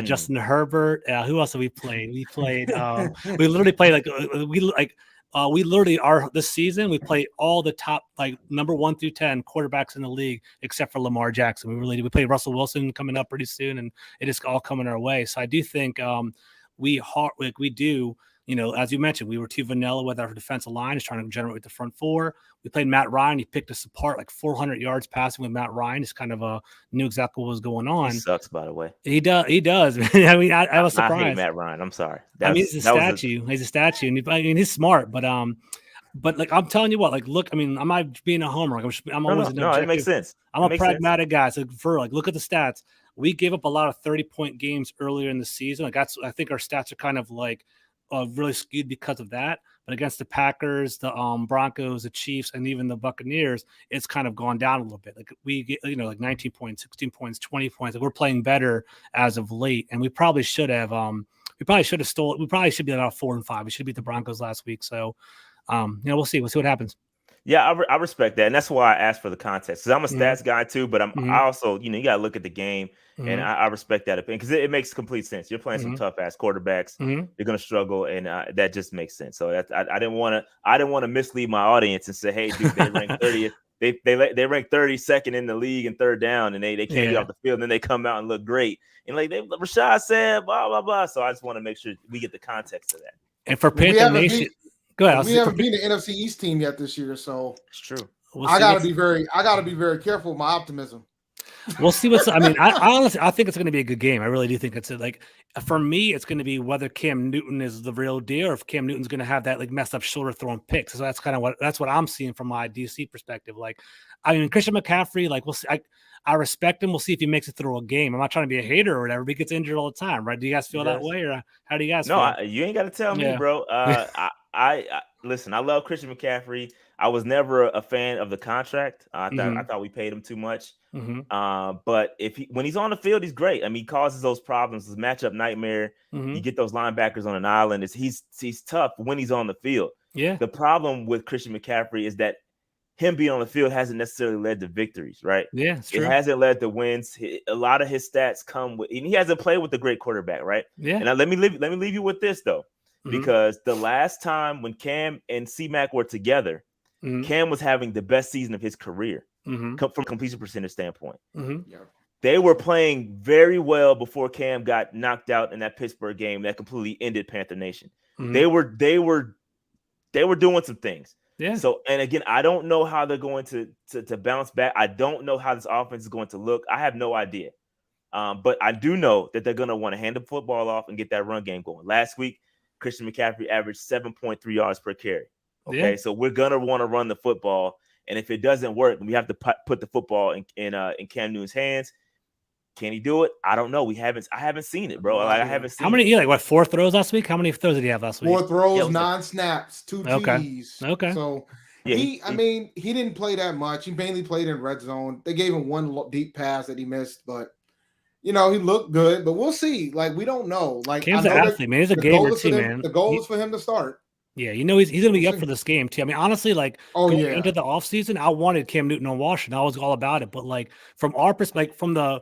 Justin Herbert. Who else have we played? We played, we literally played We literally are this season. We play all the top like number 1 through 10 quarterbacks in the league, except for Lamar Jackson. We play Russell Wilson coming up pretty soon, and it is all coming our way. So I do think we do. As you mentioned, we were too vanilla with our defensive line, is trying to generate with the front four. We played Matt Ryan. He picked us apart like 400 yards passing with Matt Ryan. He's kind of knew exactly what was going on. He sucks, by the way. He does. I mean, I was surprised. I hate Matt Ryan. I'm sorry. He's a statue. He's a statue, and he's smart. But like I'm telling you what, like look, I mean, I'm not being a homer. Like, I'm always an objective. It makes sense. I'm a pragmatic guy. So look at the stats. We gave up a lot of 30-point games earlier in the season. Like I think our stats are kind of like really skewed because of that. But against the Packers, the Broncos, the Chiefs, and even the Buccaneers, it's kind of gone down a little bit. Like we get, like 19 points, 16 points, 20 points. Like we're playing better as of late, and we probably should have. We probably should be about 4-5. We should beat the Broncos last week. So, we'll see. We'll see what happens. Yeah, I respect that, and that's why I asked for the context, because I'm a stats guy too. But I also, you got to look at the game, and I respect that opinion because it makes complete sense. You're playing some tough ass quarterbacks. You're going to struggle, and that just makes sense. So I didn't want to mislead my audience and say, hey, dude, they ranked 30th. They ranked 32nd in the league in third down, and they can't get off the field, and then they come out and look great. And like Rashad said, blah blah blah. So I just want to make sure we get the context of that. And for Panther Nation. Go ahead. We haven't beaten the NFC East team yet this year, so it's true. I gotta be very careful with my optimism. We'll see I honestly think it's going to be a good game. I really do think it's for me, it's going to be whether Cam Newton is the real deal or if Cam Newton's going to have that like messed up shoulder throwing picks. So that's kind of what I'm seeing from my DC perspective. Like, I mean, Christian McCaffrey, like we'll see. I respect him. We'll see if he makes it through a game. I'm not trying to be a hater or whatever, but he gets injured all the time, right? Do you guys feel that way, or how do you guys feel? No, you ain't got to tell me, bro. I listen, I love Christian McCaffrey. I was never a fan of the contract. I thought we paid him too much. But when he's on the field, he's great. I mean, he causes those problems. It's a matchup nightmare. You get those linebackers on an island. He's tough when he's on the field. Yeah. The problem with Christian McCaffrey is that him being on the field hasn't necessarily led to victories, right? Yeah, it's true. It hasn't led to wins. A lot of his stats come with, and he hasn't played with a great quarterback, right? Yeah. And let me leave you with this though, because the last time when Cam and C-Mac were together, Cam was having the best season of his career from completion percentage standpoint. Yeah. They were playing very well before Cam got knocked out in that Pittsburgh game that completely ended Panther Nation. They were doing some things. Yeah. So, and again, I don't know how they're going to bounce back. I don't know how this offense is going to look. I have no idea. But I do know that they're going to want to hand the football off and get that run game going. Last week, Christian McCaffrey averaged 7.3 yards per carry. Okay, so we're going to want to run the football. And if it doesn't work, we have to put the football in Cam Newton's hands. Can he do it? I don't know. I haven't seen it, bro. Like, I haven't seen. How many? 4 throws last week? How many throws did he have last week? 4 throws, 9 snaps, 2 TDs. Okay. So he didn't play that much. He mainly played in red zone. They gave him one deep pass that he missed, but he looked good. But we'll see. Like, we don't know. Like, Cam's an athlete, man. He's a gamer too, man. The goal is for him to start. Yeah, he's going to be up for this game too. I mean, honestly, like into the offseason, I wanted Cam Newton on Washington. I was all about it. But like from our perspective, from the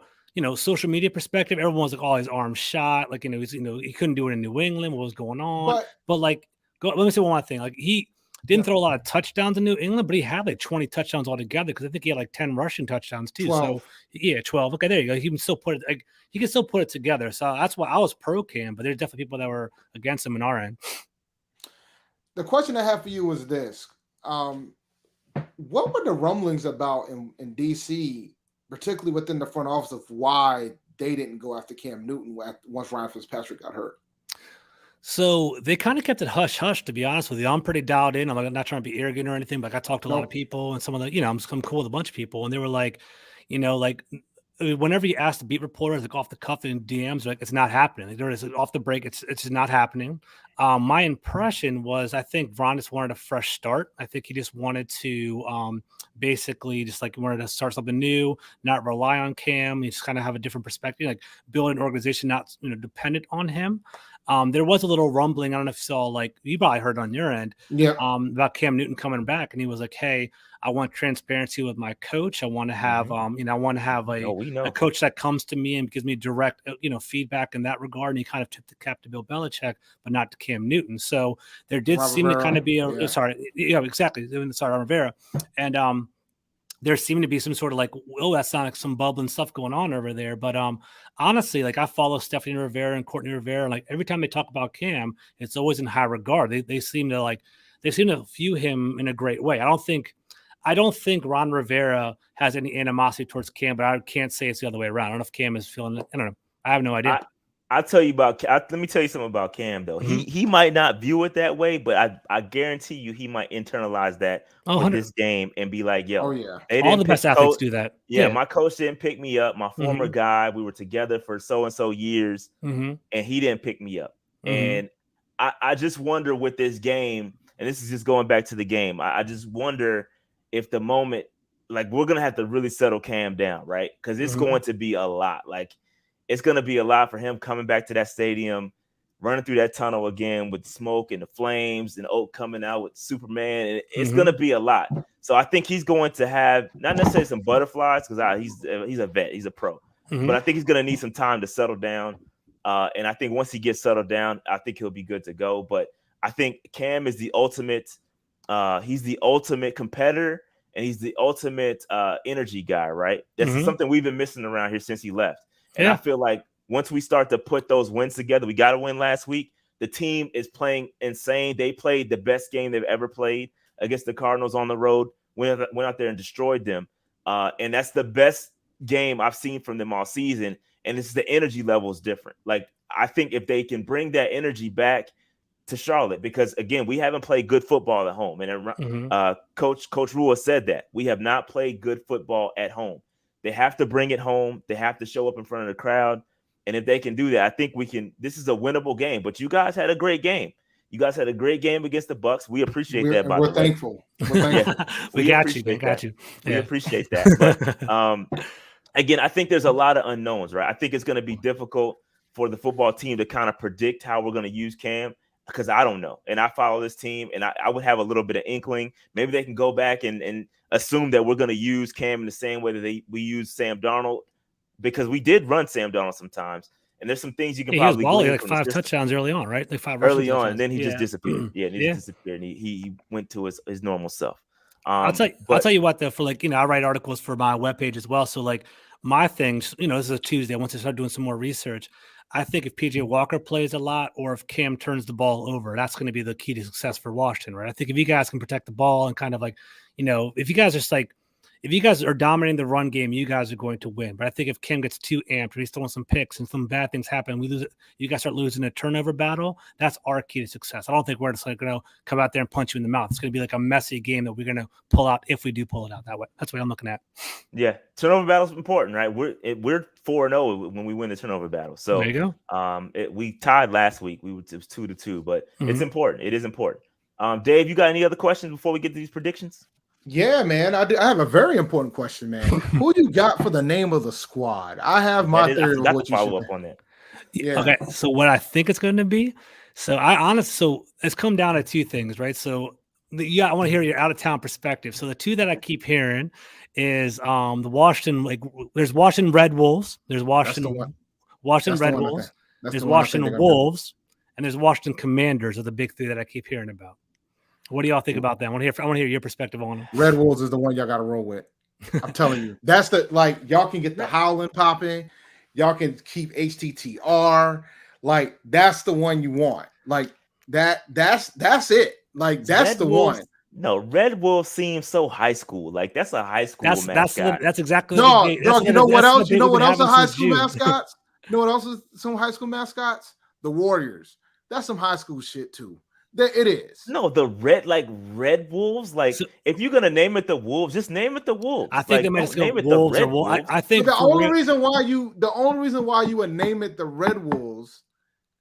social media perspective, everyone was like, "Oh, his arm shot." Like, he couldn't do it in New England. What was going on? But like, let me say one more thing. Like, he didn't throw a lot of touchdowns in New England, but he had like 20 touchdowns altogether because I think he had like 10 rushing touchdowns too. 12. So yeah, 12. Okay, there you go. He can still put it together. So that's why I was pro Cam, but there's definitely people that were against him in our end. The question I have for you is this: what were the rumblings about in DC, particularly within the front office, of why they didn't go after Cam Newton once Ryan Fitzpatrick got hurt? So they kind of kept it hush, to be honest with you. I'm pretty dialed in. I'm not trying to be arrogant or anything, but I talked to a lot of people, and some of the, I'm cool with a bunch of people, and they were like, whenever you ask the beat reporters, like off the cuff in DMs, like, it's not happening. Like, there is off the break, it's just not happening. My impression was, I think Ron just wanted a fresh start. I think he just wanted to basically just like wanted to start something new, not rely on Cam. He just kind of have a different perspective, like build an organization not dependent on him. there was a little rumbling. I don't know if you saw, like, you probably heard on your end, about Cam Newton coming back, and he was like, "Hey, I want transparency with my coach. I want to have, I want to have a coach that comes to me and gives me direct, feedback in that regard." And he kind of took the cap to Bill Belichick, but not to Cam Newton. So there did seem to kind of be Ron Rivera, and there seemed to be some sort of like, that's not like some bubbling stuff going on over there. But honestly, like, I follow Stephanie Rivera and Courtney Rivera. Like, every time they talk about Cam, it's always in high regard. They seem to view him in a great way. I don't think Ron Rivera has any animosity towards Cam, but I can't say it's the other way around. I don't know if Cam is feeling it. I don't know. I have no idea. Let me tell you something about Cam, though. He might not view it that way, but I guarantee you he might internalize that with this game and be like, yo, all the best athletes do that. Yeah, my coach didn't pick me up. My former guy, we were together for so-and-so years, and he didn't pick me up. And I just wonder with this game, and this is just going back to the game, I just wonder if the moment, like, we're going to have to really settle Cam down, right? Because it's going to be a lot. Like, it's going to be a lot for him coming back to that stadium, running through that tunnel again with smoke and the flames, and Oak coming out with Superman. And it's going to be a lot. So I think he's going to have not necessarily some butterflies, because he's a vet, he's a pro. But I think he's going to need some time to settle down. And I think once he gets settled down, I think he'll be good to go. But I think Cam is the ultimate. He's the ultimate competitor, and he's the ultimate energy guy, right? That's something we've been missing around here since he left. And I feel like once we start to put those wins together, we got to win last week. The team is playing insane. They played the best game they've ever played against the Cardinals on the road. Went out there and destroyed them. And that's the best game I've seen from them all season. And it's the energy level is different. Like, I think if they can bring that energy back to Charlotte, because again, we haven't played good football at home. And Coach Rule said that we have not played good football at home. They have to bring it home. They have to show up in front of the crowd. And if they can do that, I think we can. This is a winnable game. But you guys had a great game. You guys had a great game against the Bucs. We appreciate that. We're thankful. We're thankful. We got you. We appreciate that. But again, I think there's a lot of unknowns, right? I think it's going to be difficult for the football team to kind of predict how we're going to use Cam, because I don't know. And I follow this team, and I would have a little bit of inkling. Maybe they can go back and assume that we're going to use Cam in the same way that we use Sam Darnold, because we did run Sam Darnold sometimes. And there's some things you can probably glean like 5 touchdowns early on, right? Like 5 early on, and then he just disappeared. He just disappeared, and he went to his normal self. I'll tell you what, though, for like, I write articles for my webpage as well. So like my things, this is a Tuesday. Once I start doing some more research, I think if PJ Walker plays a lot, or if Cam turns the ball over, that's going to be the key to success for Washington, right? I think if you guys can protect the ball and kind of like, if you guys are just like, if you guys are dominating the run game, you guys are going to win. But I think if Cam gets too amped, or he's throwing some picks and some bad things happen, we lose it. You guys start losing a turnover battle. That's our key to success. I don't think we're just like going to come out there and punch you in the mouth. It's going to be like a messy game that we're going to pull out if we do pull it out that way. That's what I'm looking at. Yeah, turnover battle is important, right? We're 4-0 when we win the turnover battle. So there you go. We tied last week. It was 2-2, but it's important. It is important. Dave, you got any other questions before we get to these predictions? Yeah, man. I have a very important question, man. Who you got for the name of the squad? I have my theory of what you follow up on that. Yeah. Okay. So what I think it's going to be. So it's come down to two things, right? So I want to hear your out of town perspective. So the two that I keep hearing is the Washington, like there's Washington Red Wolves, there's Washington Red Wolves, there's Washington Wolves, and there's Washington Commanders are the big three that I keep hearing about. What do y'all think about that? I want to hear your perspective on them. Red Wolves is the one y'all got to roll with. I'm telling you, that's y'all can get the howling popping. Y'all can keep HTTR. Like, that's the one you want. Like that's it. Like, that's Red the Wolves, one. No, Red Wolves seems so high school. Like, that's a high school mascot. That's exactly no. You know what else? You know what else are high school mascots? You know what else is some high school mascots? The Warriors. That's some high school shit too. It is. No, the Red Wolves. Like, if you're gonna name it the Wolves, just name it the Wolves. I think they might just name it the Red Wolves. I think the only reason why you would name it the Red Wolves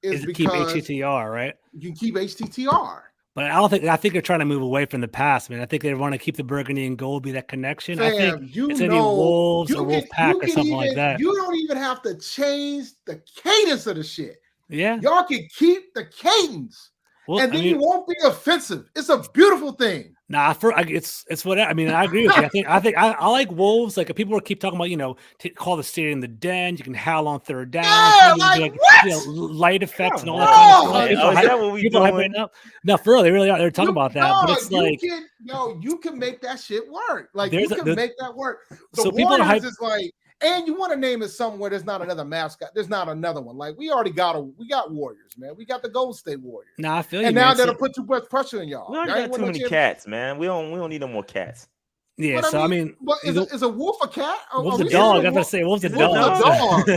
is because keep HTTR, right? You can keep HTTR. But I think they're trying to move away from the past, man. I think they want to keep the burgundy and gold, be that connection. Fam, I think it's going to be Wolves or Wolf Pack or something like that. You don't even have to change the cadence of the shit. Yeah. Y'all can keep the cadence. Well, and then you won't be offensive. It's a beautiful thing. Nah, it's what I mean. I agree with you. I like Wolves. Like people keep talking about, call the stadium the den. You can howl on third down. Yeah, like what? Light effects and all that kind of stuff. Is that what we doing? No, for real, they really are. They're talking about that, but it's like you can make that shit work. Like you can make that work. The so Warriors is like. And you want to name it somewhere there's not another mascot. There's not another one. Like we got Warriors, man. We got the Golden State Warriors. Nah, I feel you. And now that'll put too much pressure on y'all. We already got too many cats, man. We don't need no more cats. Yeah, but I mean, is a wolf a cat? Wolf's a dog. I'm gonna say wolf's a dog. Wolf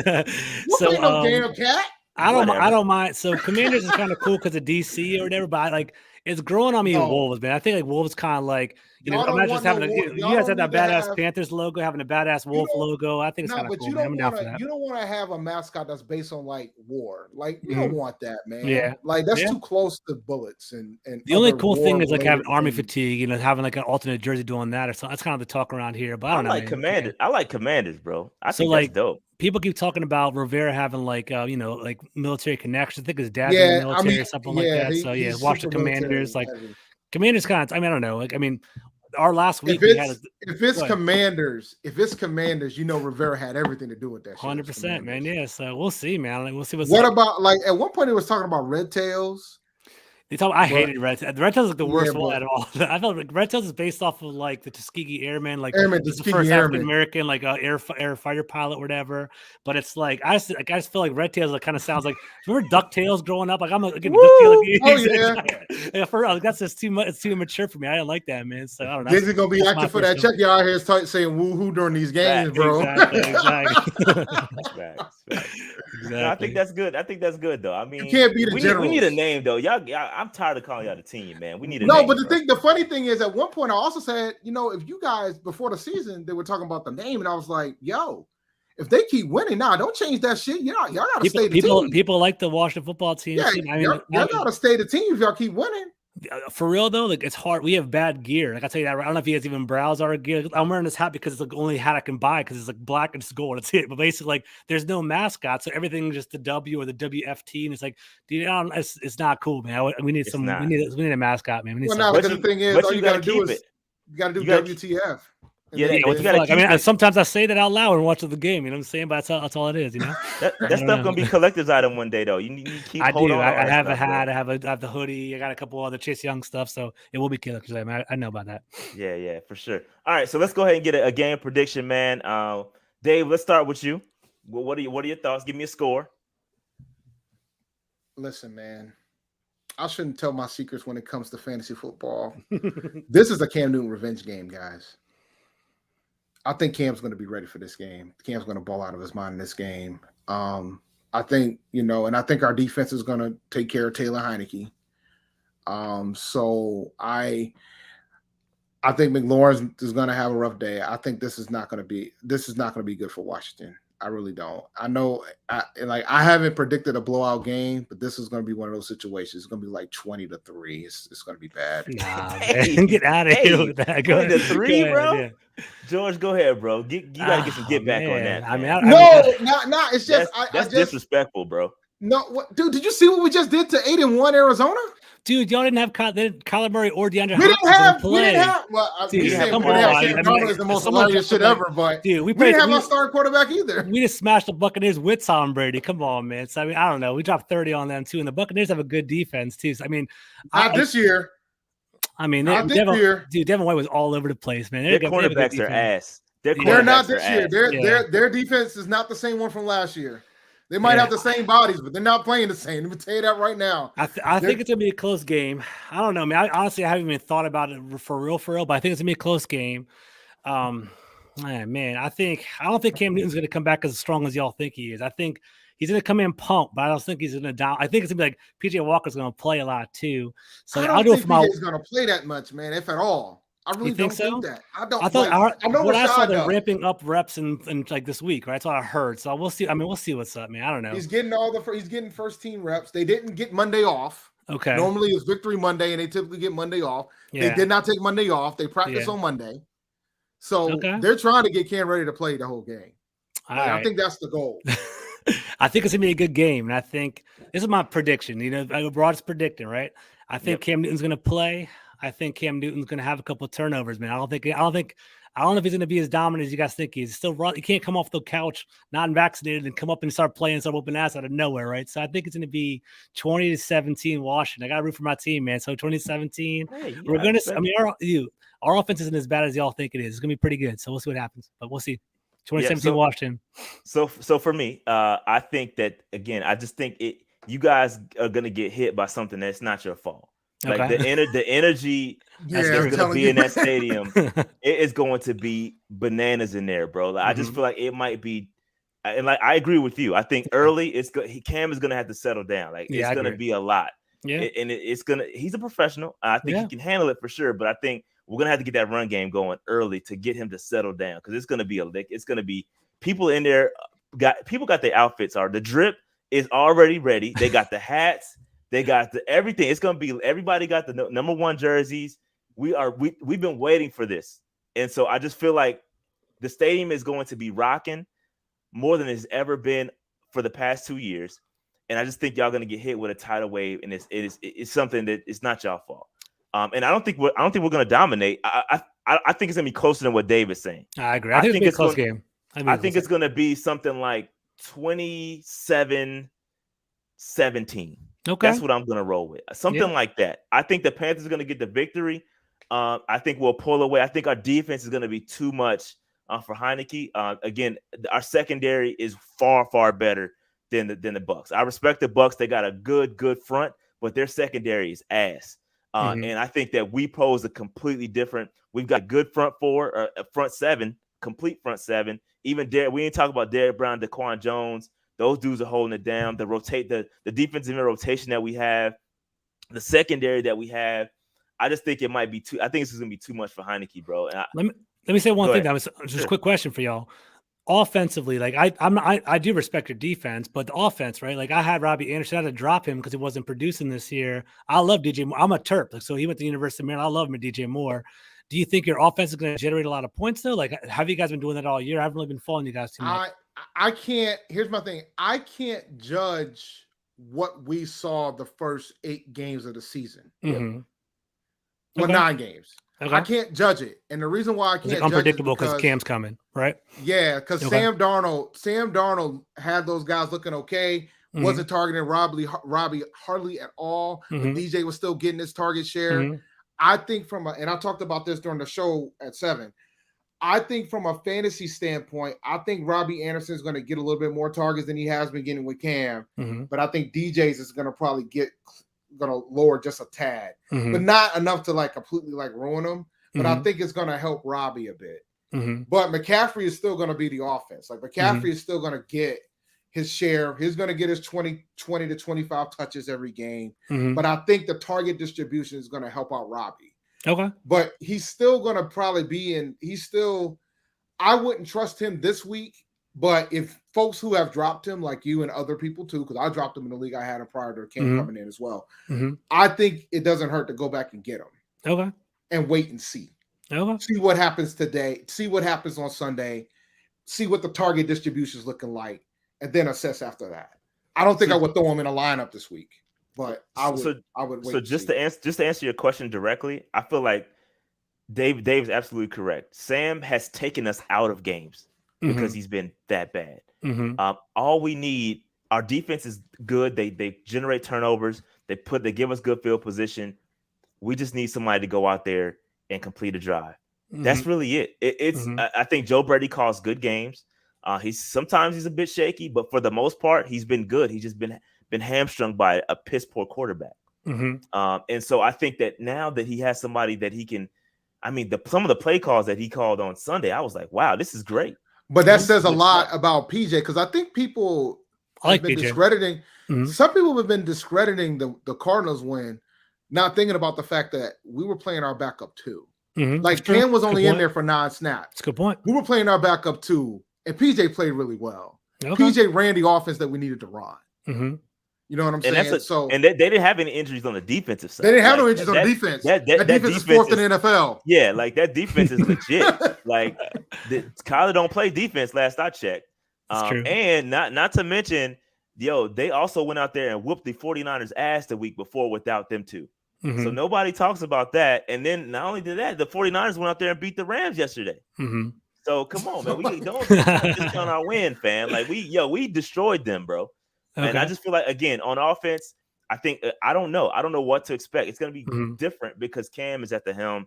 ain't no damn cat. I don't mind. So Commanders is kind of cool because of DC or whatever, but it's growing on me with Wolves, man. I think like Wolves kind of like I'm not just having you guys have that badass Panthers logo, having a badass Wolf logo. I think it's kind of cool. I'm down for that. You don't want to have a mascot that's based on like war. Like you don't want that, man. Yeah, like that's too close to bullets and. The only cool thing is like having army fatigue, having like an alternate jersey doing that or something. That's kind of the talk around here. But I don't know. Commanders. I like Commanders, bro. I think that's dope. People keep talking about Rivera having like like military connections. I think his dad's in the military or something like that. So watch the Commanders. Like Commanders kind of. I don't know. Like our last week if it's Commanders, Rivera had everything to do with that. 100%, man. Yeah. So we'll see, man. We'll see what about like at one point he was talking about Red Tails. I hated Red Tails. Red Tails is like the worst one at all. I felt like Red Tails is based off of like the Tuskegee Airmen, like the first African American, like air fighter pilot, or whatever. But it's like I just feel like Red Tails like kind of sounds like remember DuckTales growing up. Like I'm like for real. Like, that's just too much. It's too immature for me. I didn't like that, man. So I don't know. Disney gonna be acting for that check. Y'all out here saying woohoo during these games, bro. Exactly. No, I think that's good. I think that's good though. I mean, you can't be the we need a name though. Y'all, I'm tired of calling y'all the team, man. We need a name. No, but the funny thing is, at one point I also said, if you guys before the season they were talking about the name, and I was like, yo, if they keep winning, don't change that shit. Y'all gotta stay the team. People like the Washington football team. Yeah, y'all gotta stay the team if y'all keep winning. For real though, like it's hard. We have bad gear. Like I tell you that. I don't know if you guys even browse our gear. I'm wearing this hat because it's like the only hat I can buy because it's like black and it's gold. That's it. But basically, like there's no mascot, so everything's just the W or the WFT, and it's like, dude, it's not cool, man. We need we need a mascot, man. The thing is, all you gotta do is you gotta do WTF. Sometimes I say that out loud and watch the game. You know what I'm saying? But that's all it is. that stuff gonna be collector's item one day, though. You need to keep. I have a hat. I have the hoodie. I got a couple other Chase Young stuff, so it will be collector's item. I know about that. Yeah, for sure. All right, so let's go ahead and get a game prediction, man. Dave, let's start with you. What are your thoughts? Give me a score. Listen, man. I shouldn't tell my secrets when it comes to fantasy football. This is a Cam Newton revenge game, guys. I think Cam's going to be ready for this game. Cam's going to ball out of his mind in this game. I think, and I think our defense is going to take care of Taylor Heineke. So I think McLaurin is going to have a rough day. I think this is not going to be good for Washington. I really don't. I know, I haven't predicted a blowout game, but this is going to be one of those situations. It's going to be like 20-3. It's going to be bad. Nah, man. Get out of here with that. 20-3, bro. Yeah. George, go ahead, bro. You got to get some get back on that. I mean, it's just that's disrespectful, bro. No, dude, did you see what we just did to 8-1 Arizona? Dude, y'all didn't have Kyler Murray or DeAndre. We didn't have. Well, dude, Kyler is the most hilarious shit ever. But dude, we didn't have our starting quarterback either. We just smashed the Buccaneers with Tom Brady. Come on, man. So I mean, I don't know. We dropped 30 on them too, and the Buccaneers have a good defense too. So I mean, not this year. I mean, Devin White was all over the place, man. Their cornerbacks are ass. They're not this year. Their defense is not the same one from last year. They might have the same bodies, but they're not playing the same. Let me tell you that right now. I think it's going to be a close game. I don't know, man. I haven't even thought about it for real, but I think it's going to be a close game. Man, I don't think Cam Newton's going to come back as strong as y'all think he is. I think he's going to come in pumped, but I don't think he's going to down. I think it's going to be like PJ Walker's going to play a lot too. So I don't think PJ's going to play that much, man, if at all. I really don't think that. I don't. I saw them ramping up reps in like this week, right? That's what I heard. So we'll see. I mean, we'll see what's up, man. I don't know. He's getting first team reps. They didn't get Monday off. Okay. Normally it's Victory Monday, and they typically get Monday off. Yeah. They did not take Monday off. They practice on Monday. So they're trying to get Cam ready to play the whole game. I think that's the goal. I think it's gonna be a good game, and I think this is my prediction. Broad's predicting, right? I think Cam Newton's gonna play. I think Cam Newton's gonna have a couple of turnovers, man. I don't know if he's gonna be as dominant as you guys think he is. Still, he can't come off the couch non-vaccinated and come up and start playing some open ass out of nowhere, right? So I think it's gonna be 20-17 Washington. I got to root for my team, man. So 2017, we're gonna. I mean, our offense isn't as bad as y'all think it is. It's gonna be pretty good. So we'll see what happens, but we'll see. 2017 Washington. So for me, I think that again, I just think you guys are gonna get hit by something that's not your fault. Like the energy that's gonna be in that stadium, it is going to be bananas in there, bro. Like, I just feel like it might be, and like I agree with you. I think early Cam is gonna have to settle down. Like it's gonna be a lot. Yeah, and he's a professional. I think he can handle it for sure. But I think we're gonna have to get that run game going early to get him to settle down, because it's gonna be people in there. Got their outfits. The drip is already ready. They got the hats. They got everything. It's gonna be everybody got the number 1 jerseys. We've been waiting for this, and so I just feel like the stadium is going to be rocking more than it's ever been for the past 2 years. And I just think y'all gonna get hit with a tidal wave, and it's something that it's not y'all fault. And I don't think we're gonna dominate. I think it's gonna be closer than what Dave is saying. I agree. I think it's a close game. I think it's gonna be something like 27-17. Okay, that's what I'm gonna roll with. Something like that. I think the Panthers are gonna get the victory. I think we'll pull away. I think our defense is gonna be too much for Heineke. Again, our secondary is far, far better than the Bucs. I respect the Bucs. They got a good front, but their secondary is ass. And I think that we pose a completely different. We've got a good front four, a front seven, complete front seven. Even we ain't talking about Derrick Brown, Daquan Jones. Those dudes are holding it down. The defensive rotation that we have, the secondary that we have. I just think it might be too. I think this is gonna be too much for Heineke, bro. And let me say one thing. That was just a quick question for y'all. Offensively, like I do respect your defense, but the offense, right? Like I had Robbie Anderson. I had to drop him because he wasn't producing this year. I love DJ Moore. I'm a Terp, like, so he went to the University of Maryland. I love him at DJ Moore. Do you think your offense is going to generate a lot of points though? Like, have you guys been doing that all year? I haven't really been following you guys too much. I can't. Here's my thing. I can't judge what we saw the first 8 games of the season. Mm-hmm. Well, 9 games. Okay. I can't judge it, and the reason why I can't, it's unpredictable because Cam's coming, right? Yeah, because Sam Darnold had those guys looking okay. Wasn't targeting Robbie hardly at all. But DJ was still getting his target share. I think and I talked about this during the show at 7. I think from a fantasy standpoint, I think Robbie Anderson is going to get a little bit more targets than he has been getting with Cam. But I think DJ's is going to probably going to lower just a tad, but not enough to like completely like ruin them. But I think it's going to help Robbie a bit. But McCaffrey is still going to be the offense. Like McCaffrey is still going to get his share. He's going to get his 20 to 25 touches every game. But I think the target distribution is going to help out Robbie. Okay. But he's still going to probably be I wouldn't trust him this week. But if folks who have dropped him, like you and other people too, because I dropped him in the league I had him prior to Cam coming in as well, I think it doesn't hurt to go back and get him. Okay. And wait and see. Okay. See what happens today. See what happens on Sunday. See what the target distribution is looking like, and then assess after that. I don't think I would throw him in a lineup this week, but I would wait. So just to answer your question directly, I feel like Dave's absolutely correct. Sam has taken us out of games because he's been that bad. All we need, our defense is good. They generate turnovers. They give us good field position. We just need somebody to go out there and complete a drive. That's really it. I think Joe Brady calls good games. Sometimes he's a bit shaky, but for the most part, he's been good. He's just been hamstrung by a piss poor quarterback. And so I think that now that he has somebody that he can, some of the play calls that he called on Sunday, I was like, wow, this is great. But that says a lot about PJ, because I think people have been discrediting. Some people have been discrediting the Cardinals win, not thinking about the fact that we were playing our backup too. Like Cam was only in there for 9 snaps. That's a good point. We were playing our backup too, and PJ played really well. PJ ran the offense that we needed to run. You know what I'm saying? And they didn't have any injuries on the defensive side. They didn't have no injuries on defense. That defense is 4th in the NFL. Yeah, like that defense is legit. Like Kyler don't play defense last I checked. And not to mention, they also went out there and whooped the 49ers ass the week before without them too. Mm-hmm. So nobody talks about that. And then not only did that, the 49ers went out there and beat the Rams yesterday. Mm-hmm. So come on, man. We don't discount our win, fam. Like we destroyed them, bro. Okay. And I just feel like, again, on offense, I think I don't know what to expect. It's going to be different because Cam is at the helm.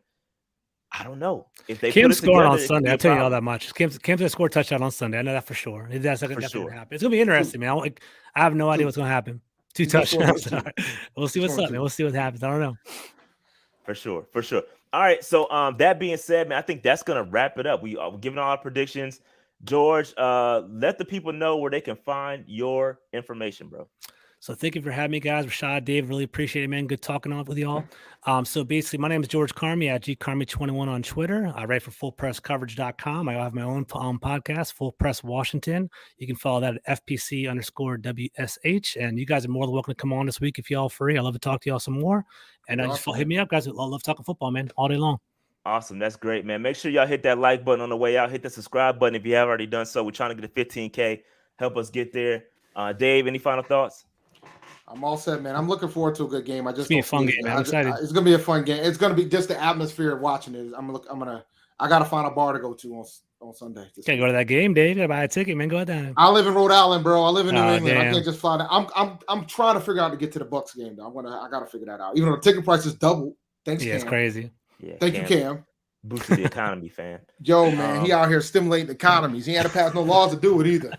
I don't know if they Cam's scoring on Sunday. I'll tell you all that much. Cam's going to score a touchdown on Sunday. I know that for sure. That's definitely going to happen. It's going to be interesting, man. I have no idea what's going to happen. 2 touchdowns. We'll see what's up, man. We'll see what happens. I don't know. For sure. All right. So that being said, man, I think that's going to wrap it up. We're giving all our predictions. George, let the people know where they can find your information, bro. So thank you for having me, guys. Rashad, Dave, really appreciate it, man. Good talking on with y'all. So basically, my name is George Carmi at GCarmi21 on Twitter. I write for FullPressCoverage.com. I have my own podcast, Full Press Washington. You can follow that at FPC_WSH. And you guys are more than welcome to come on this week if y'all free. I love to talk to y'all some more. And just hit me up, guys. I love talking football, man, all day long. Awesome. That's great, man. Make sure y'all hit that like button on the way out. Hit the subscribe button if you haven't already done so. We're trying to get to 15K. Help us get there. Dave, any final thoughts? I'm all set, man. I'm looking forward to a good game. It's gonna be a fun game, man. I'm excited. It's gonna be a fun game. It's gonna be just the atmosphere of watching it. I gotta find a bar to go to on Sunday. Can't go to that game, Dave. You gotta buy a ticket, man. Go down. I live in Rhode Island, bro. I live in New England. Damn. I can't just fly down. I'm trying to figure out to get to the Bucs game, though. I gotta figure that out. Even though the ticket price is double. Thanks, Cam. It's crazy. Yeah, Thank you, Cam. Boosted the economy, fan. Yo, man, he out here stimulating economies. He had to pass no laws to do it either.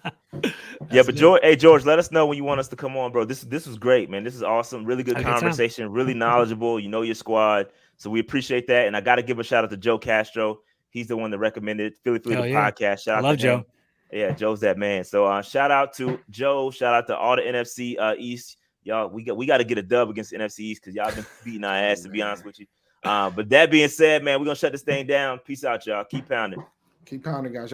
Yeah, but George, let us know when you want us to come on, bro. This was great, man. This is awesome. Really good conversation. Really knowledgeable. You know your squad, so we appreciate that. And I got to give a shout out to Joe Castro. He's the one that recommended Philly the podcast. Shout out to Joe. Yeah, Joe's that man. So shout out to Joe. Shout out to all the NFC East. Y'all, we got to get a dub against the NFC East because y'all been beating our ass, to be honest with you. But that being said, man, we're gonna shut this thing down. Peace out, y'all. Keep pounding. Keep pounding, guys.